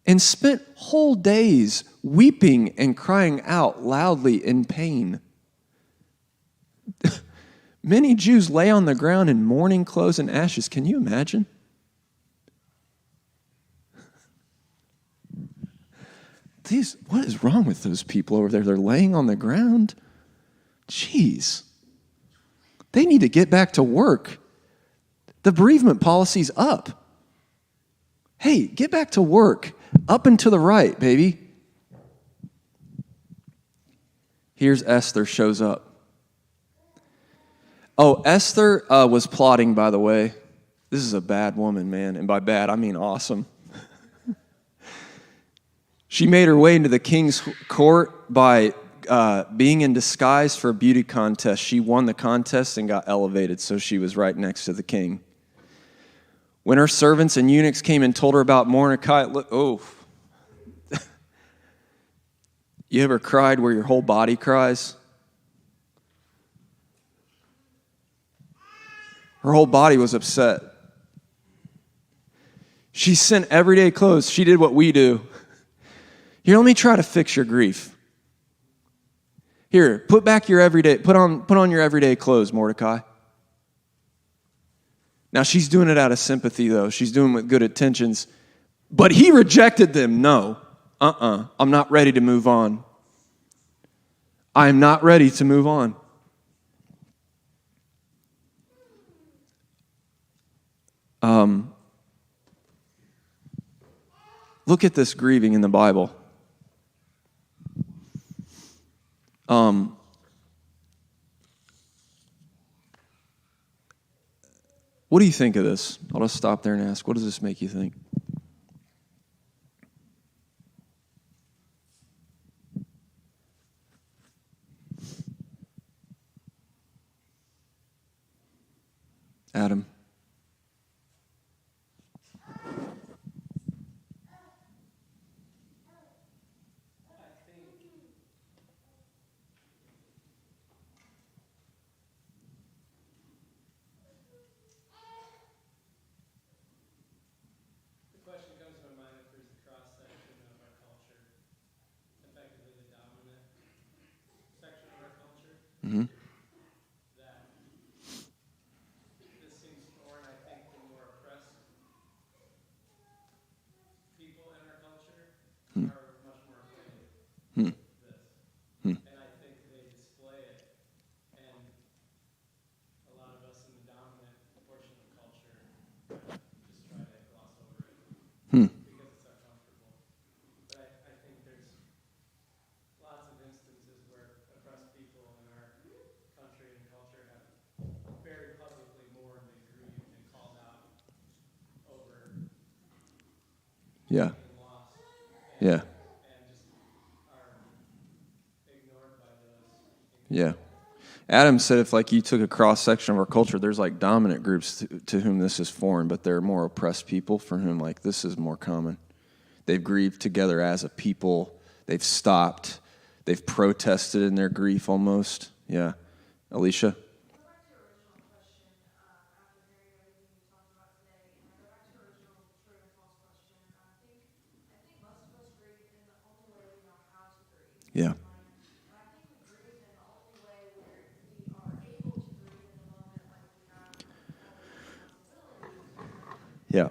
and spent whole days weeping and crying out loudly in pain. Many Jews lay on the ground in mourning clothes and ashes. Can you imagine? What is wrong with those people over there? They're laying on the ground. Jeez. They need to get back to work. The bereavement policy's up. Hey, get back to work. Up and to the right, baby. Here's Esther shows up. Oh, Esther was plotting, by the way. This is a bad woman, man. And by bad, I mean awesome. She made her way into the king's court by being in disguise for a beauty contest. She won the contest and got elevated, so she was right next to the king. When her servants and eunuchs came and told her about Mordecai, you ever cried where your whole body cries? Her whole body was upset. She sent everyday clothes. She did what we do. Here, let me try to fix your grief. Here, put on your everyday clothes, Mordecai. Now, she's doing it out of sympathy, though. She's doing it with good intentions. But he rejected them. No. I'm not ready to move on. I'm not ready to move on. Look at this grieving in the Bible. What do you think of this? I'll just stop there and ask, what does this make you think? Adam. Mm-hmm. That this seems foreign, I think, the more oppressed people in our culture are much more afraid of this. And I think they display it, and a lot of us in the dominant portion of the culture just try to gloss over it because it's uncomfortable. But I think there's lots of instances where oppressed people in our country and culture have very publicly mourned and grieved and called out over Yeah. being lost Yeah. and just are ignored by those. Yeah. Adam said if you took a cross-section of our culture, there's dominant groups to whom this is foreign, but there are more oppressed people for whom this is more common. They've grieved together as a people. They've stopped. They've protested in their grief almost. Yeah. Alicia? Yeah. Yeah.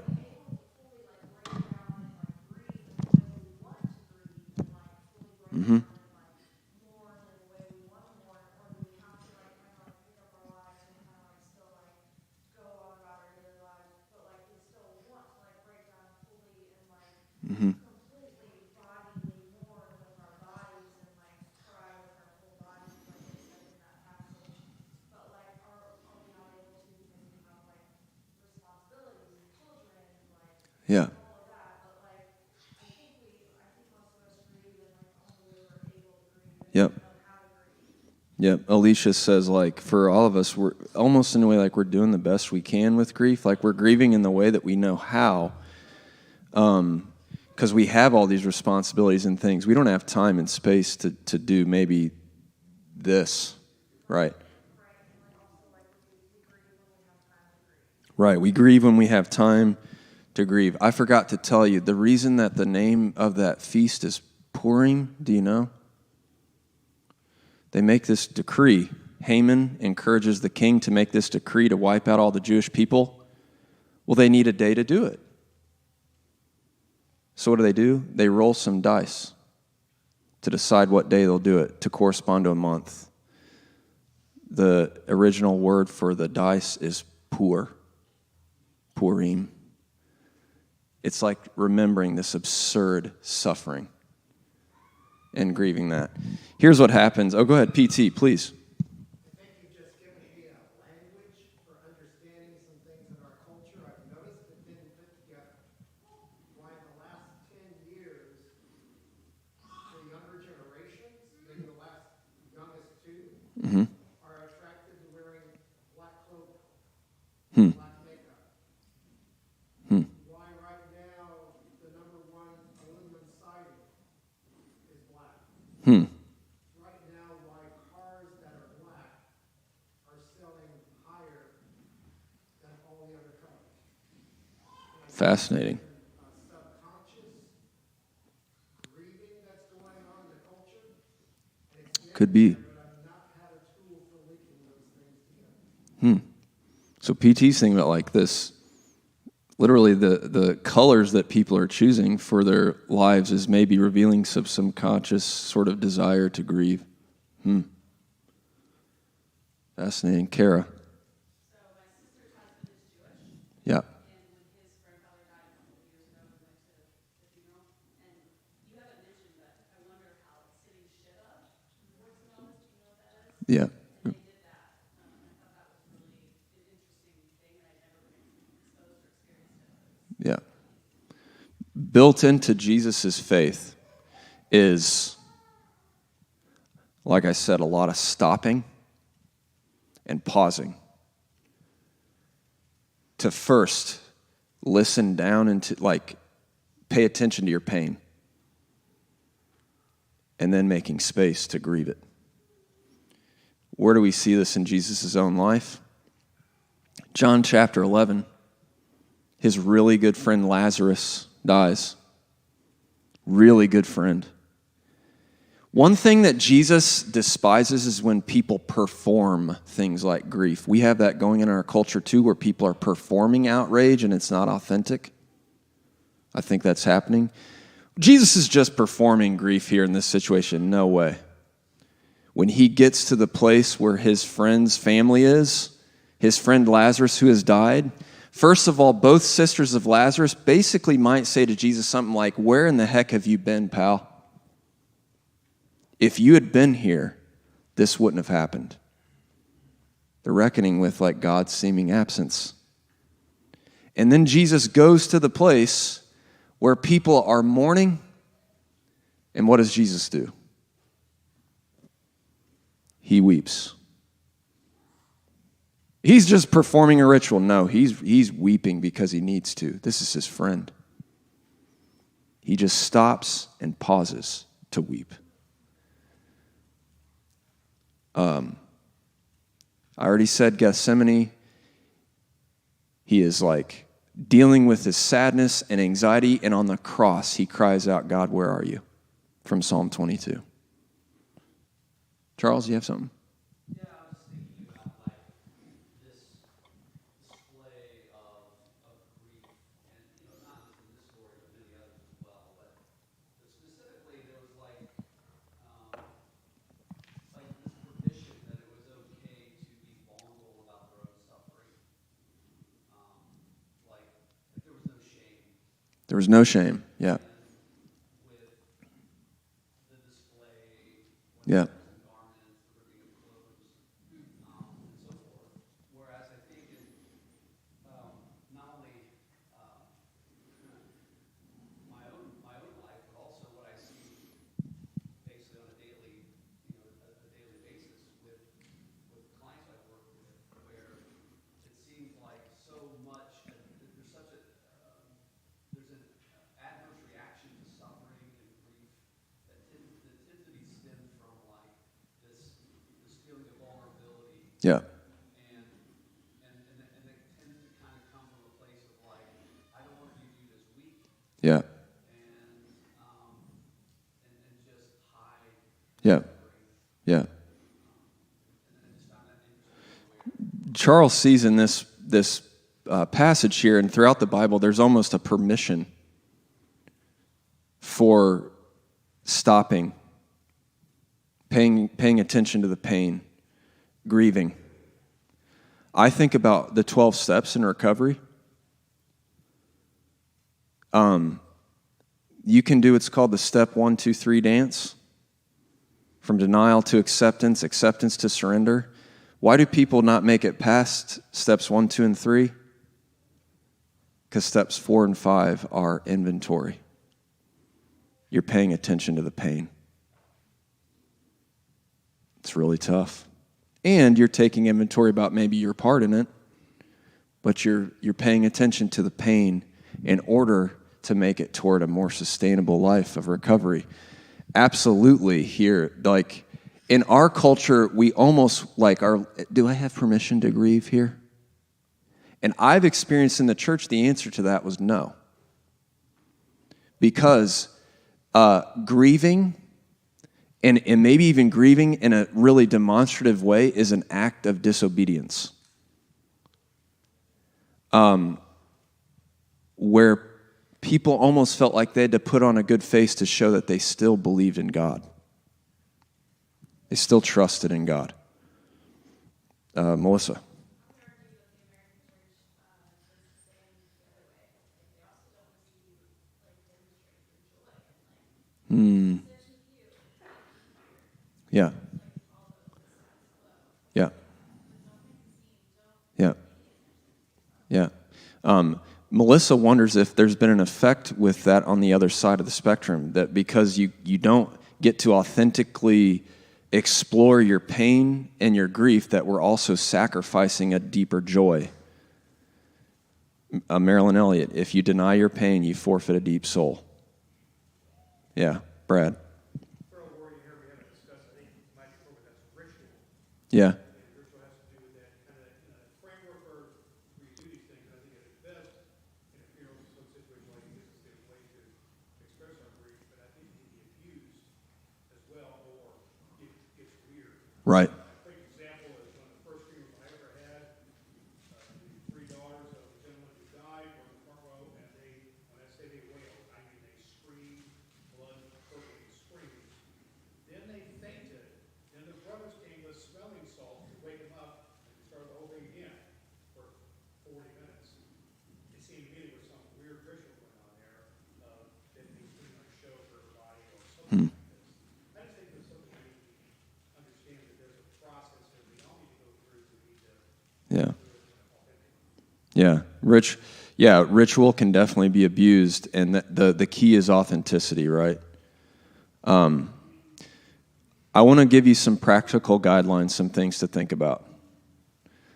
Mm-hmm. Mm-hmm. Yep. Yep. Alicia says, like, for all of us, we're almost in a way like we're doing the best we can with grief. Like, we're grieving in the way that we know how. Because we have all these responsibilities and things. We don't have time and space to do maybe this, right? Right, we grieve when we have time to grieve. I forgot to tell you, the reason that the name of that feast is Purim, do you know? They make this decree. Haman encourages the king to make this decree to wipe out all the Jewish people. Well, they need a day to do it. So what do? They roll some dice to decide what day they'll do it, to correspond to a month. The original word for the dice is Purim. It's like remembering this absurd suffering and grieving that. Here's what happens. Oh, go ahead, PT, please. I think you've just given me a language for understanding some things in our culture. I've noticed it didn't fit together. Why in the last 10 years, the younger generations, maybe the last youngest two, are attracted to wearing black clothing, black makeup. Why right now the number one aluminum siding is black. Right now, why cars that are black are selling higher than all the other colors. Fascinating. Subconscious grieving that's going on in the culture. And it's Could be. but I've not had a tool for linking those things together. So PT's thinking about like this, literally the colors that people are choosing for their lives is maybe revealing some subconscious sort of desire to grieve. Fascinating. Kara. So my sister's husband is Jewish, Yeah. and when his grandfather died a couple of years ago, we went to the funeral, and you haven't mentioned, but I wonder how sitting shit up works in all this. Do you know what that is? Yeah. And they did that, and I thought that was really an interesting thing, and I'd never been exposed or experienced it. Yeah. Built into Jesus' faith is, like I said, a lot of stopping and pausing to first listen down and to like pay attention to your pain and then making space to grieve it. Where do we see this in Jesus' own life? John chapter 11, his really good friend Lazarus dies. Really good friend. One thing that Jesus despises is when people perform things like grief. We have that going in our culture too, where people are performing outrage and it's not authentic. I think that's happening. Jesus is just performing grief here in this situation. No way. When he gets to the place where his friend's family is, his friend Lazarus who has died, first of all, both sisters of Lazarus basically might say to Jesus something like, "Where in the heck have you been, pal? If you had been here, this wouldn't have happened." They're reckoning with like God's seeming absence. And then Jesus goes to the place where people are mourning. And what does Jesus do? He weeps. He's just performing a ritual. No, he's weeping because he needs to. This is his friend. He just stops and pauses to weep. I already said Gethsemane. He is like dealing with his sadness and anxiety, and on the cross, he cries out, "God, where are you?" From Psalm 22. Charles, you have something? Yeah, I was thinking about like this display of grief, and not just in this story, but many others as well. But specifically, there was like this permission that it was okay to be vulnerable about their own suffering. Like there was no shame. There was no shame. Yeah. With the display. Yeah. Yeah. And they tend to kind of come from a place of like, I don't want to be viewed as weak, Yeah. and just hide. Yeah. Yeah. Charles sees in this passage here and throughout the Bible, there's almost a permission for stopping, paying attention to the pain, grieving. I think about the 12 steps in recovery. You can do what's called the step 1, 2, 3 dance. From denial to acceptance, acceptance to surrender. Why do people not make it past steps 1, 2, and 3? Because steps 4 and 5 are inventory. You're paying attention to the pain. It's really tough. And you're taking inventory about maybe your part in it, but you're paying attention to the pain in order to make it toward a more sustainable life of recovery. Absolutely here, like in our culture, we almost like do I have permission to grieve here? And I've experienced in the church the answer to that was no. Because grieving, and maybe even grieving in a really demonstrative way, is an act of disobedience. Where people almost felt like they had to put on a good face to show that they still believed in God. They still trusted in God. Melissa. Yeah. Yeah. Yeah. Yeah. Melissa wonders if there's been an effect with that on the other side of the spectrum, that because you don't get to authentically explore your pain and your grief, that we're also sacrificing a deeper joy. Marilyn Elliott, if you deny your pain, you forfeit a deep soul. Yeah, Brad. Earl Warren here, we haven't discussed, I think you might be over that's ritual. Yeah. And ritual has to do with that kind of framework for we do these things. I think at its best, in a funeral, some situation like this is a way to express our grief, but I think it can be abused as well, or it gets weird. Right. A quick example is one of the first funerals I ever had. The 3 daughters of the gentleman who died were in the front row, and they, when I say they wailed, I mean they screamed, blood curdling screams. Then they fainted. Then the brothers came with smelling salts to wake them up and start the whole thing again for 40 minutes. It seemed to me there was some weird ritual going on there that they pretty much showed her body or something like this. I just think there's something we need to understand that there's a process that we all need to go through to need to Yeah. do it authentically. Yeah. Ritual can definitely be abused, and the key is authenticity, right? I want to give you some practical guidelines, some things to think about.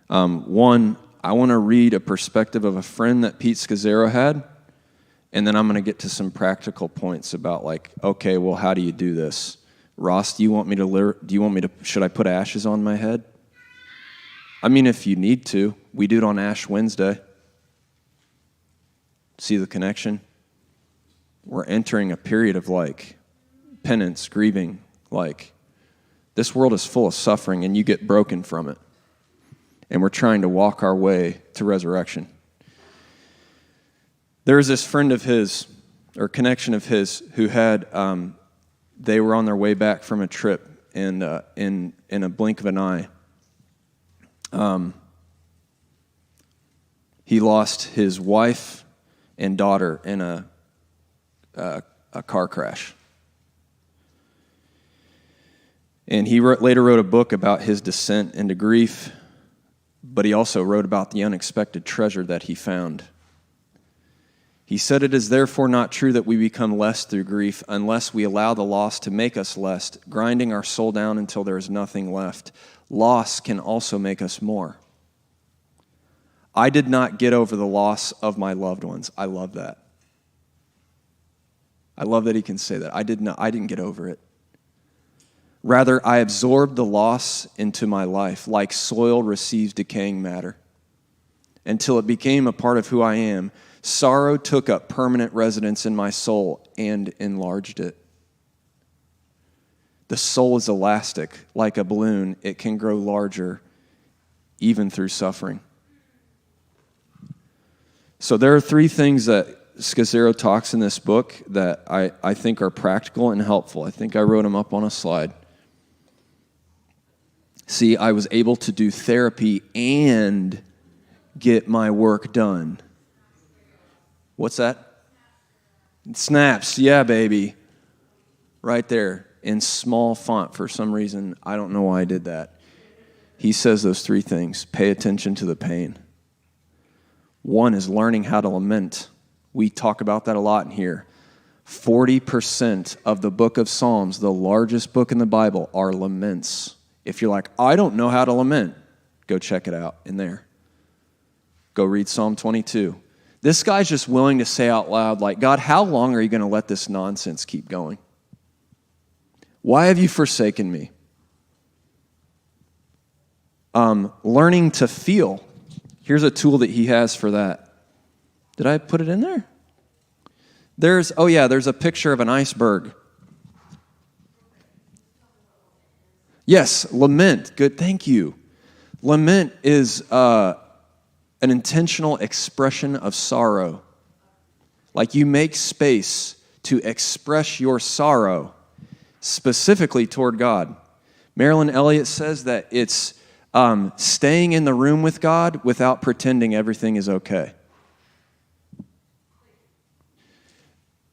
One, I want to read a perspective of a friend that Pete Scazzaro had, and then I'm going to get to some practical points about like, okay, well, how do you do this? Ross, should I put ashes on my head? I mean, if you need to, we do it on Ash Wednesday. See the connection? We're entering a period of like penance, grieving, like this world is full of suffering and you get broken from it. And we're trying to walk our way to resurrection. There was this friend of his, or connection of his, who had, they were on their way back from a trip, and in a blink of an eye, he lost his wife and daughter in a car crash. And he later wrote a book about his descent into grief, but he also wrote about the unexpected treasure that he found. He said, "It is therefore not true that we become less through grief unless we allow the loss to make us less, grinding our soul down until there is nothing left. Loss can also make us more." I did not get over the loss of my loved ones. I love that. I love that he can say that. I didn't get over it. Rather, I absorbed the loss into my life, like soil receives decaying matter, until it became a part of who I am. Sorrow took up permanent residence in my soul and enlarged it. The soul is elastic, like a balloon. It can grow larger, even through suffering. So there are 3 things that Scazzero talks in this book that I think are practical and helpful. I think I wrote them up on a slide. See, I was able to do therapy and get my work done. What's that? Snaps, yeah, baby. Right there, in small font for some reason. I don't know why I did that. He says those 3 things. Pay attention to the pain. 1 is learning how to lament. We talk about that a lot in here. 40% of the book of Psalms, the largest book in the Bible, are laments. If you're like, I don't know how to lament, go check it out in there. Go read Psalm 22. This guy's just willing to say out loud, like, God, how long are you going to let this nonsense keep going? Why have you forsaken me? Learning to feel. Here's a tool that he has for that. Did I put it in there? There's a picture of an iceberg. Yes, lament. Good, thank you. Lament is an intentional expression of sorrow. Like you make space to express your sorrow specifically toward God. Marilyn Elliott says that it's staying in the room with God without pretending everything is okay.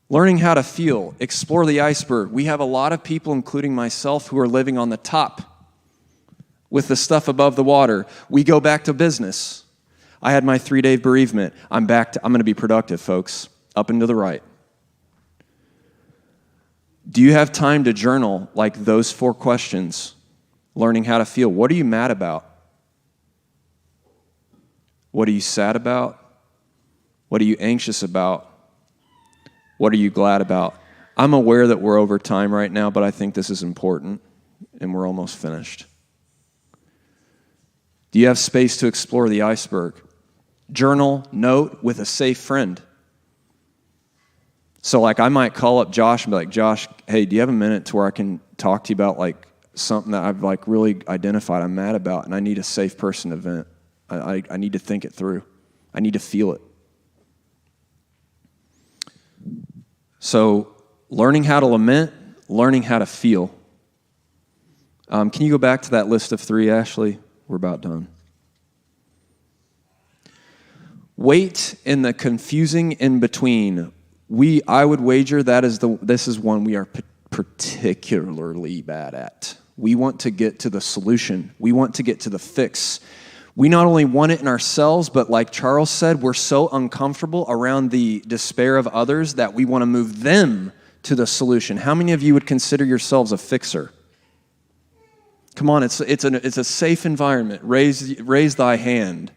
Learning how to feel, explore the iceberg. We have a lot of people, including myself, who are living on the top with the stuff above the water. We go back to business. I had my 3-day bereavement. I'm going to be productive, folks. Up and to the right. Do you have time to journal like those 4 questions? Learning how to feel. What are you mad about? What are you sad about? What are you anxious about? What are you glad about? I'm aware that we're over time right now, but I think this is important, and we're almost finished. Do you have space to explore the iceberg? Journal, note with a safe friend. So like I might call up Josh and be like, Josh, hey, do you have a minute to where I can talk to you about like something that I've like really identified I'm mad about, and I need a safe person to vent. I need to think it through. I need to feel it. So learning how to lament, learning how to feel. Can you go back to that list of 3, Ashley? We're about done. Wait in the confusing in between. I would wager this is one we are particularly bad at. We want to get to the solution. We want to get to the fix. We not only want it in ourselves, but like Charles said, we're so uncomfortable around the despair of others that we want to move them to the solution. How many of you would consider yourselves a fixer? Come on, it's a safe environment. Raise thy hand.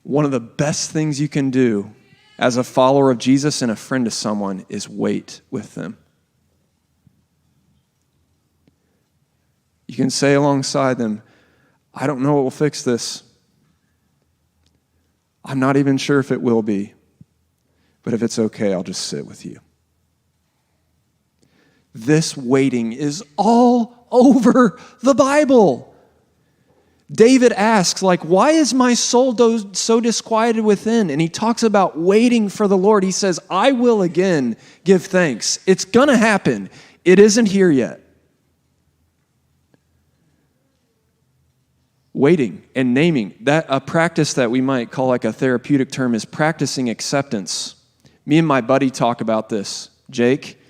One of the best things you can do as a follower of Jesus and a friend to someone is wait with them. You can say alongside them, I don't know what will fix this. I'm not even sure if it will be. But if it's okay, I'll just sit with you. This waiting is all over the Bible. David asks, like, why is my soul so disquieted within? And he talks about waiting for the Lord. He says, I will again give thanks. It's going to happen. It isn't here yet. Waiting and naming, that a practice that we might call like a therapeutic term is practicing acceptance. Me and my buddy talk about this, Jake.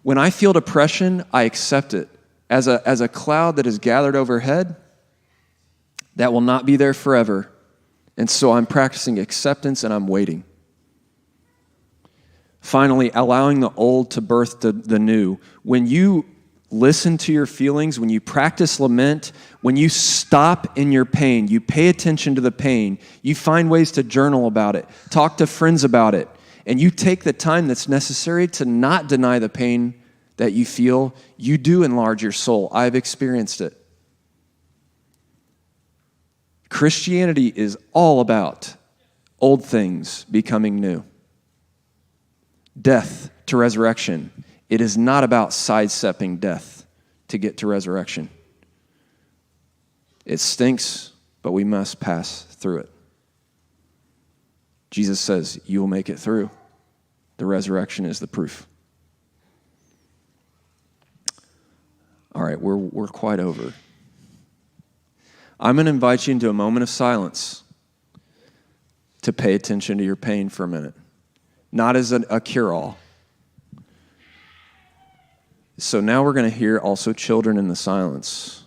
When I feel depression, I accept it as a cloud that is gathered overhead that will not be there forever. And so I'm practicing acceptance and I'm waiting. Finally, allowing the old to birth the new. When you listen to your feelings, when you practice lament, when you stop in your pain, you pay attention to the pain, you find ways to journal about it, talk to friends about it, and you take the time that's necessary to not deny the pain that you feel, you do enlarge your soul. I've experienced it. Christianity is all about old things becoming new. Death to resurrection. It is not about sidestepping death to get to resurrection. It stinks, but we must pass through it. Jesus says, you will make it through. The resurrection is the proof. All right, we're quite over. I'm going to invite you into a moment of silence to pay attention to your pain for a minute. Not as a cure-all. So now we're going to hear also children in the silence.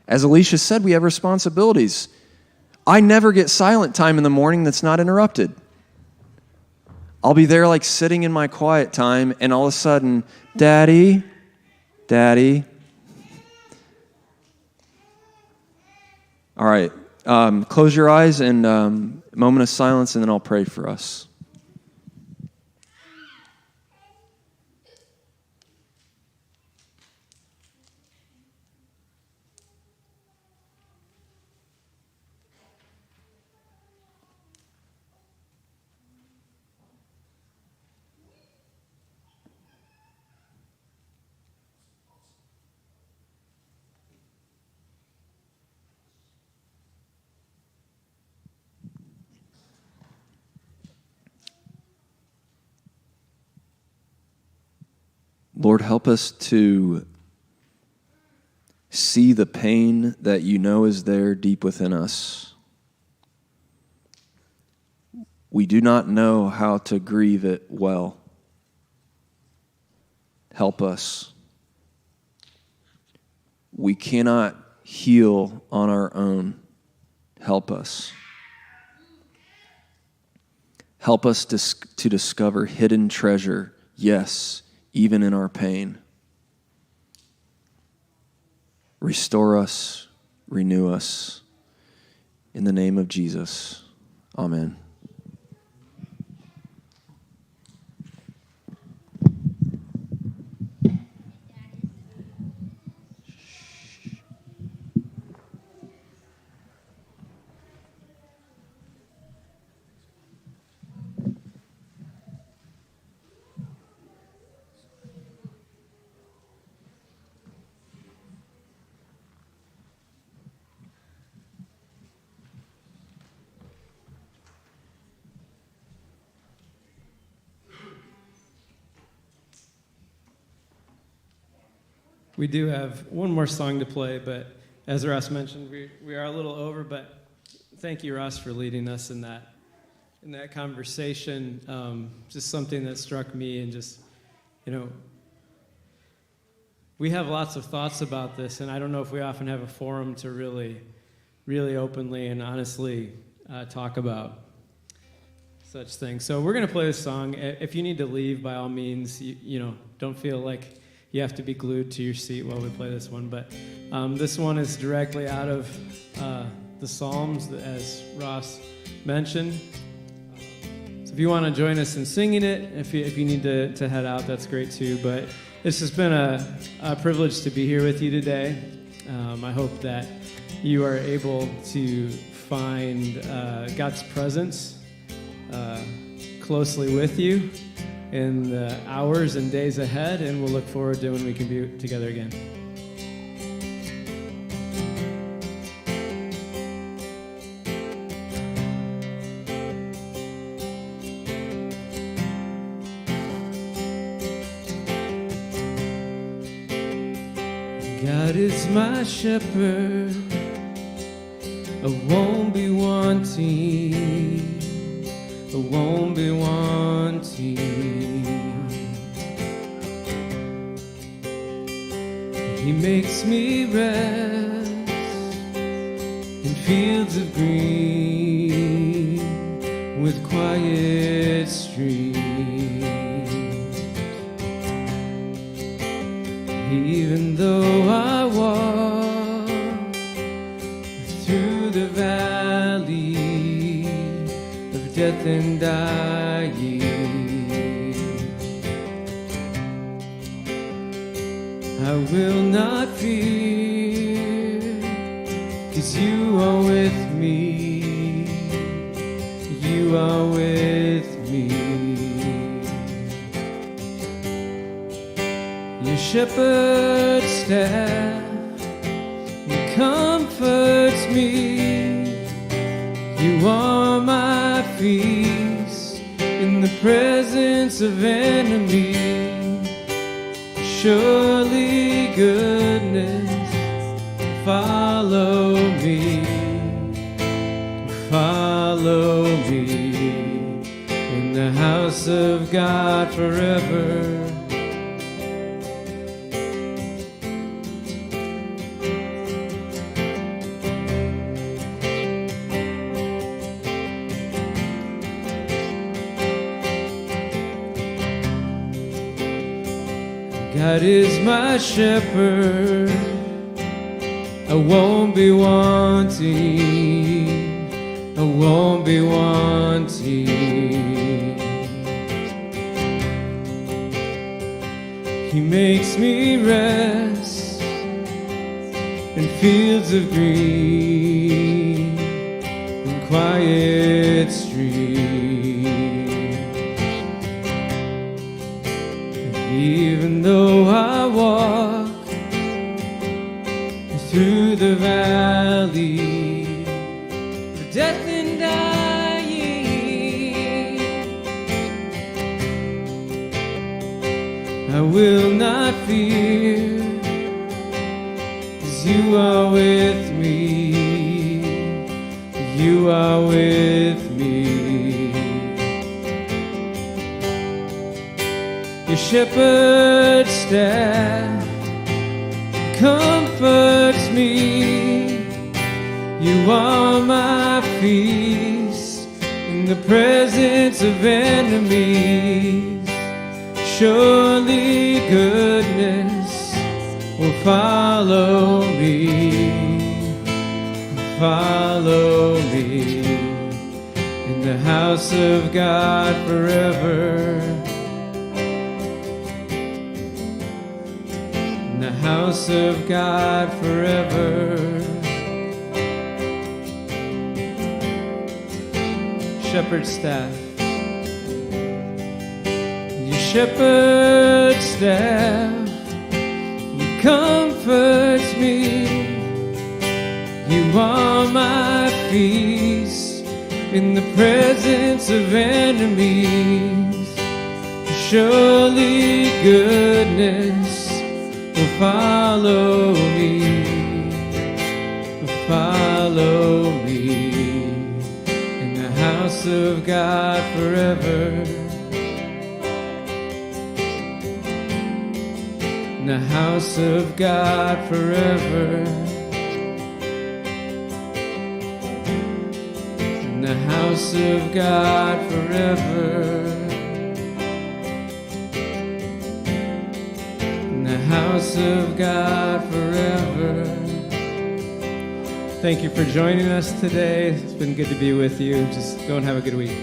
As Alicia said, we have responsibilities. I never get silent time in the morning that's not interrupted. I'll be there like sitting in my quiet time, and all of a sudden, Daddy. All right, close your eyes and moment of silence, and then I'll pray for us. Lord, help us to see the pain that you know is there deep within us. We do not know how to grieve it well. Help us. We cannot heal on our own. Help us. Help us to discover hidden treasure, yes, even in our pain. Restore us, renew us. In the name of Jesus, amen. We do have one more song to play, but as Ross mentioned, we are a little over, but thank you, Ross, for leading us in that conversation. Just something that struck me, and just, we have lots of thoughts about this, and I don't know if we often have a forum to really, really openly and honestly talk about such things. So we're going to play this song. If you need to leave, by all means, don't feel like you have to be glued to your seat while we play this one. But this one is directly out of the Psalms, as Ross mentioned. So if you want to join us in singing it, if you need to head out, that's great too. But this has been a privilege to be here with you today. I hope that you are able to find God's presence closely with you in the hours and days ahead, and we'll look forward to when we can be together again. God is my shepherd, I won't be wanting, I won't be wanting. He makes me rest in fields of green with quiet streams. Even though I walk through the valley of death and dying, will not fear, 'cause you are with me. You are with me. Your shepherd's staff comforts me. You are my peace in the presence of enemies. Surely goodness follow me, follow me in the house of God forever. God is my shepherd, I won't be wanting, I won't be wanting. He makes me rest in fields of green and quiet streams. Even though I walk through the valley of death and dying, I will not fear, 'cause you are with me, you are with me. Your shepherd's staff comforts me. You are my peace in the presence of enemies. Surely goodness will follow me in the house of God forever. The house of God forever. Shepherd's staff. Your shepherd's staff comforts me. You are my peace in the presence of enemies. Surely goodness will follow me in the house of God forever. In the house of God forever. In the house of God forever. House of God forever. Thank you for joining us today. It's been good to be with you. Just go and have a good week.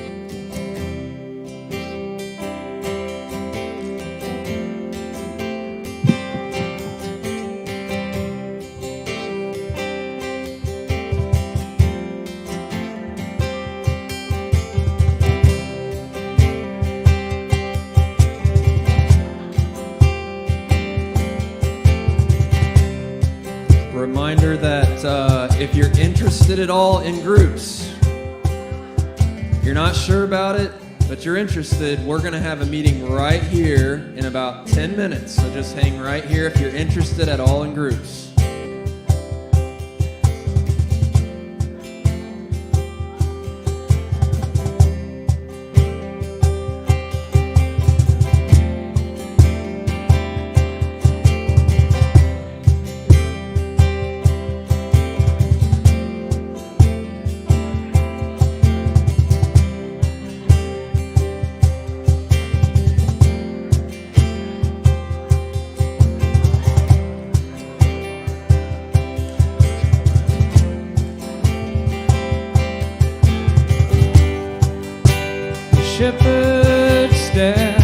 Reminder that if you're interested at all in groups, you're not sure about it, but you're interested, we're going to have a meeting right here in about 10 minutes. So just hang right here if you're interested at all in groups. Shepherd's staff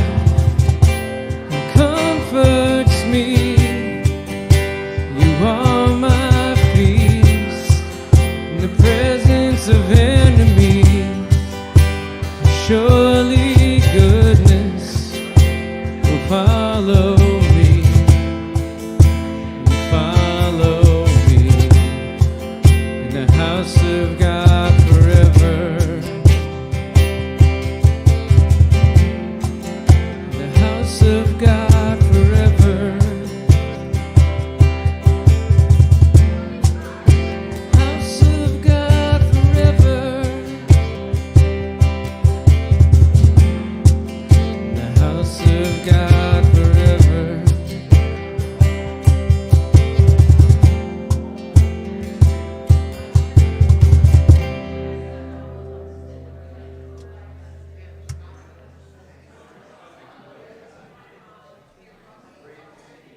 comforts me. sky.